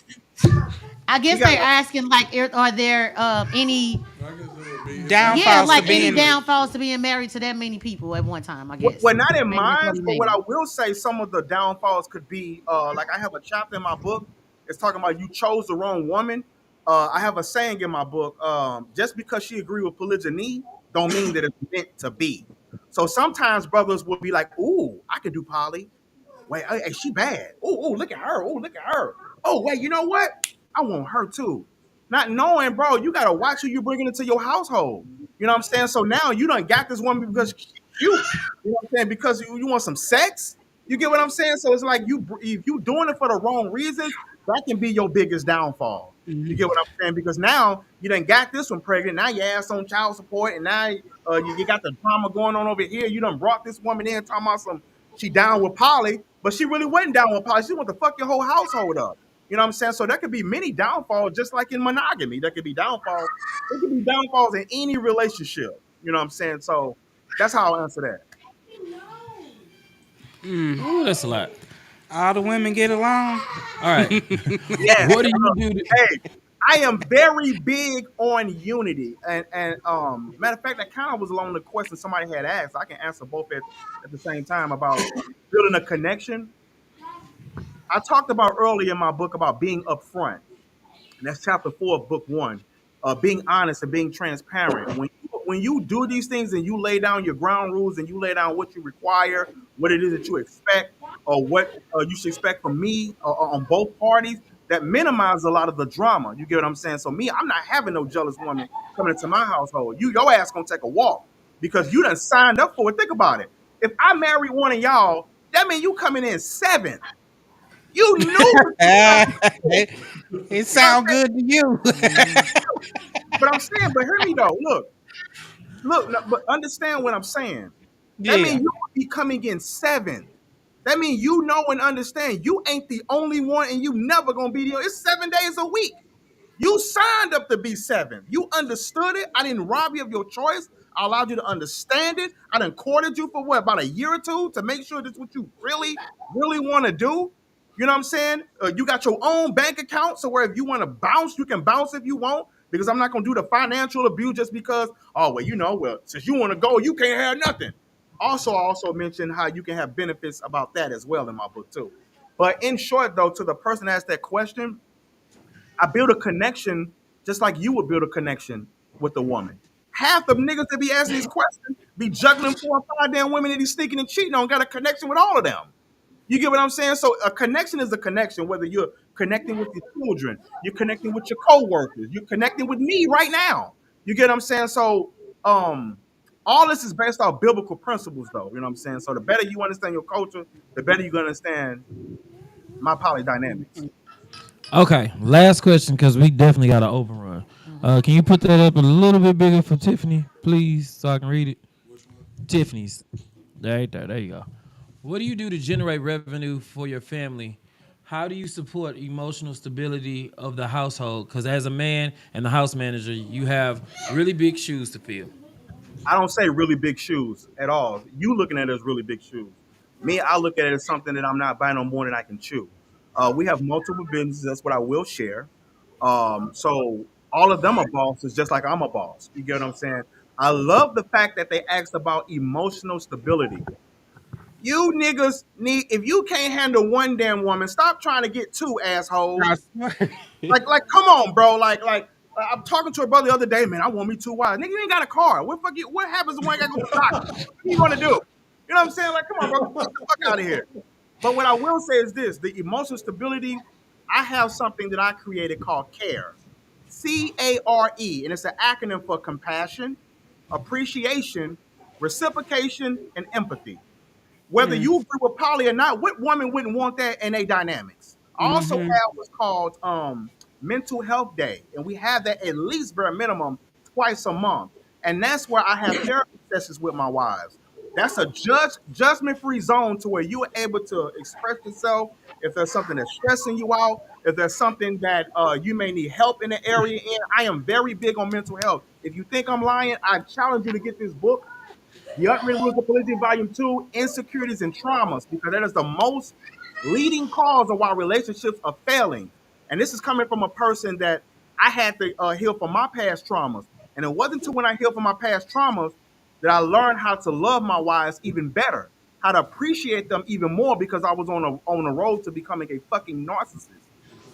I You guess got they're asking like, are there any, I guess it would be yeah, Downfalls to like any being downfalls to being married to that many people at one time? I guess well, not in maybe that's mine, what he but what I meant. will say, some of the downfalls could be like I have a chapter in my book It's talking about you chose the wrong woman. I have a saying in my book: just because she agree with polygyny, don't mean that it's meant to be. So sometimes brothers will be like, "Ooh, I could do poly. Wait, hey, she bad. Oh, look at her. Oh, look at her. Oh, wait, you know what? I want her too." Not knowing, bro, you gotta watch who you bringing into your household. You know what I'm saying? So now you done got this woman because she's cute. You know what I'm saying? Because you want some sex. You get what I'm saying? So it's like if you doing it for the wrong reasons, that can be your biggest downfall. You get what I'm saying? Because now you done got this one pregnant. Now your ass on child support, and now you got the drama going on over here. You done brought this woman in talking about some she down with Polly, but she really wasn't down with Polly. She want to fuck your whole household up. You know what I'm saying? So there could be many downfalls, just like in monogamy. There could be downfalls. There could be downfalls in any relationship. You know what I'm saying? So that's how I'll answer that. Ooh, that's a lot. All the women get along. All right. Yes. What do you do? Hey, I am very big on unity. And matter of fact, that kind of was along the question somebody had asked. I can answer both at the same time about building a connection. I talked about earlier in my book about being upfront. And that's chapter 4 of book 1. Being honest and being transparent. When you do these things and you lay down your ground rules and you lay down what you require, what it is that you expect, or what you should expect from me on both parties, that minimizes a lot of the drama. You get what I'm saying? So me, I'm not having no jealous woman coming into my household. Your ass gonna take a walk because you done signed up for it. Think about it. If I marry one of y'all, that means you coming in 7th. You knew what you signed up for. It You know what I'm sound saying? good to you. But I'm saying, but hear me though. Look, no, but understand what I'm saying. That Yeah. means you will be coming in 7th. That means you know and understand you ain't the only one, and you never gonna be the. It's 7 days a week. You signed up to be 7. You understood it. I didn't rob you of your choice. I allowed you to understand it. I done courted you for what, about a year or two to make sure that's what you really, really want to do. You know what I'm saying? You got your own bank account, so where if you want to bounce, you can bounce if you want. Because I'm not gonna do the financial abuse just because. Oh well, since you want to go, you can't have nothing. Also, I also mentioned how you can have benefits about that as well in my book too. But in short, though, to the person that asked that question, I build a connection just like you would build a connection with the woman. Half the niggas that be asking these questions be juggling 4 or 5 damn women that he's sneaking and cheating on, got a connection with all of them. You get what I'm saying? So a connection is a connection, whether you're connecting with your children, you're connecting with your coworkers, you're connecting with me right now. You get what I'm saying? So all this is based off biblical principles, though. You know what I'm saying? So the better you understand your culture, the better you're gonna understand my polydynamics. Okay, last question because we definitely got to overrun. Can you put that up a little bit bigger for Tiffany, please, so I can read it? Tiffany's. Right there. There you go. What do you do to generate revenue for your family? How do you support emotional stability of the household? Because as a man and the house manager, you have really big shoes to fill. I don't say really big shoes at all. You looking at it as really big shoes. Me, I look at it as something that I'm not buying no more than I can chew. We have multiple businesses. That's what I will share. So all of them are bosses, just like I'm a boss. You get what I'm saying? I love the fact that they asked about emotional stability. You niggas need, if you can't handle one damn woman, stop trying to get two, I assholes. swear. Come on, bro. I'm talking to a brother the other day, man. I want me two wives. Nigga, you ain't got a car. What happens when I gotta go to the doctor? What you gonna do? You know what I'm saying? Like, come on, bro. Get the fuck out of here. But what I will say is this: the emotional stability. I have something that I created called CARE, CARE, and it's an acronym for compassion, appreciation, reciprocation, and empathy. Whether you agree with Polly or not, what woman wouldn't want that in a dynamics? I also have what's called mental health day, and we have that at least bare minimum twice a month. And that's where I have therapy sessions with my wives. That's a judgment free zone to where you are able to express yourself if there's something that's stressing you out, if there's something that you may need help in the area. And I am very big on mental health. If you think I'm lying, I challenge you to get this book, the Unwritten Rules of Polygyny, Volume 2, Insecurities and Traumas, because that is the most leading cause of why relationships are failing. And this is coming from a person that I had to heal from my past traumas. And it wasn't until when I healed from my past traumas that I learned how to love my wives even better, how to appreciate them even more, because I was on a road to becoming a fucking narcissist.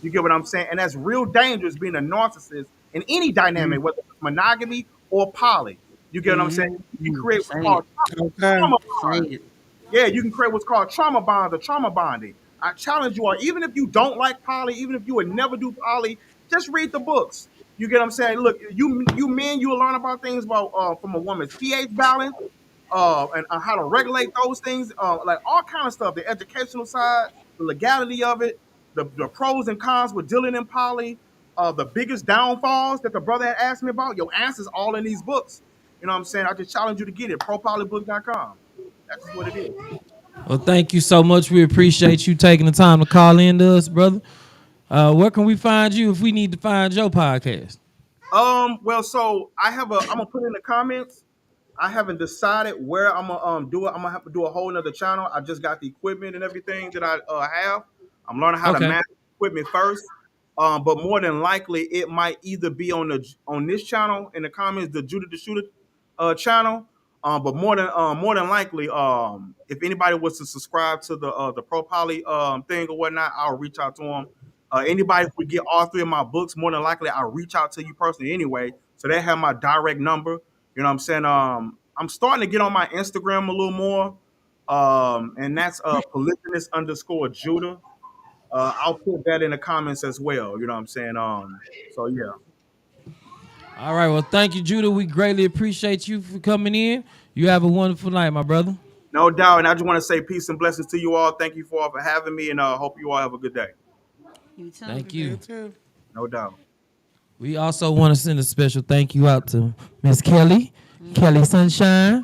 You get what I'm saying? And that's real dangerous being a narcissist in any dynamic, whether it's monogamy or poly. You get what I'm saying? You can create what's Say called it. Okay. trauma Say bonds. it. Yeah, you can create what's called trauma bonds or trauma bonding. I challenge you all, even if you don't like poly, even if you would never do poly, just read the books. You get what I'm saying? Look, you men, you will learn about things about from a woman's pH balance, and how to regulate those things, like all kind of stuff. The educational side, the legality of it, the pros and cons with dealing in poly, the biggest downfalls that the brother had asked me about. Your answers all in these books. You know what I'm saying? I just challenge you to get it. ProPolyBook.com. That's just what it is. Well, thank you so much. We appreciate you taking the time to call in to us, brother. Where can we find you if we need to find your podcast? Well, so I'm gonna put in the comments. I haven't decided where I'm gonna do it. I'm gonna have to do a whole nother channel. I just got the equipment and everything that I have. I'm learning how to Okay. manage equipment first. But more than likely, it might either be on this channel in the comments, the Judah the Shooter channel. But more than likely, if anybody was to subscribe to the Pro Poly thing or whatnot, I'll reach out to them. Anybody who would get all three of my books, more than likely, I'll reach out to you personally anyway. So they have my direct number. You know what I'm saying? I'm starting to get on my Instagram a little more. And that's polygynous underscore Judah. I'll put that in the comments as well. You know what I'm saying? So yeah. All right. Well, thank you, Judah. We greatly appreciate you for coming in. You have a wonderful night, my brother. No doubt. And I just want to say peace and blessings to you all. Thank you for having me, and hope you all have a good day. You too. Thank You you. too. No doubt. We also want to send a special thank you out to Miss Kelly, Kelly Sunshine,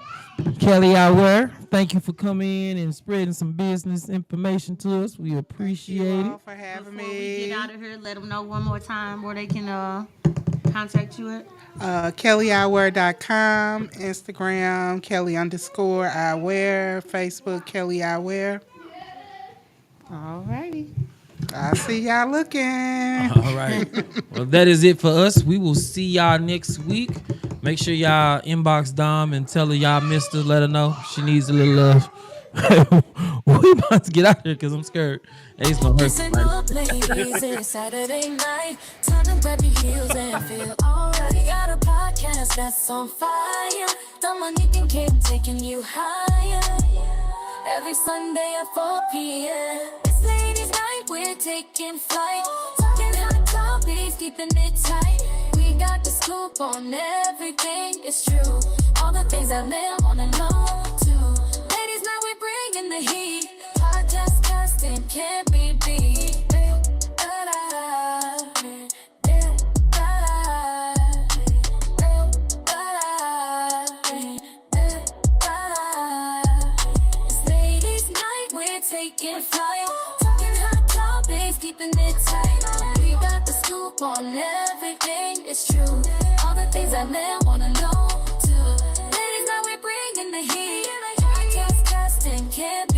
Kelly EyeWear. Thank you for coming in and spreading some business information to us. We appreciate You it. all for having Before we me. get out of here, let them know one more time where they can contact you at. KellyEyewear.com, Instagram, Kelly underscore eyewear, Facebook, Kelly EyeWear. All righty. I see y'all looking. All right. Well, that is it for us. We will see y'all next week. Make sure y'all inbox Dom and tell her y'all missed her. Let her know she needs a little love. We about to get out here because I'm scared. Hey, it's gonna hurt Listen somebody. up, ladies, it's Saturday night. Time to grab your heels and feel alright. We got a podcast that's on fire. The money can keep taking you higher. Every Sunday at 4 p.m. It's ladies' night, we're taking flight. Talking hot topics, keeping it tight. We got the scoop on everything, it's true. All the things that men wanna know too. Ladies' night, we're bringing the heat. Podcast casting can't be beat. It's ladies' night, we're taking flight. Talking hot topics, keeping it tight. We got the scoop on everything, it's true. All the things that men wanna know too. Ladies' night, we're bringing the heat. Podcast casting can't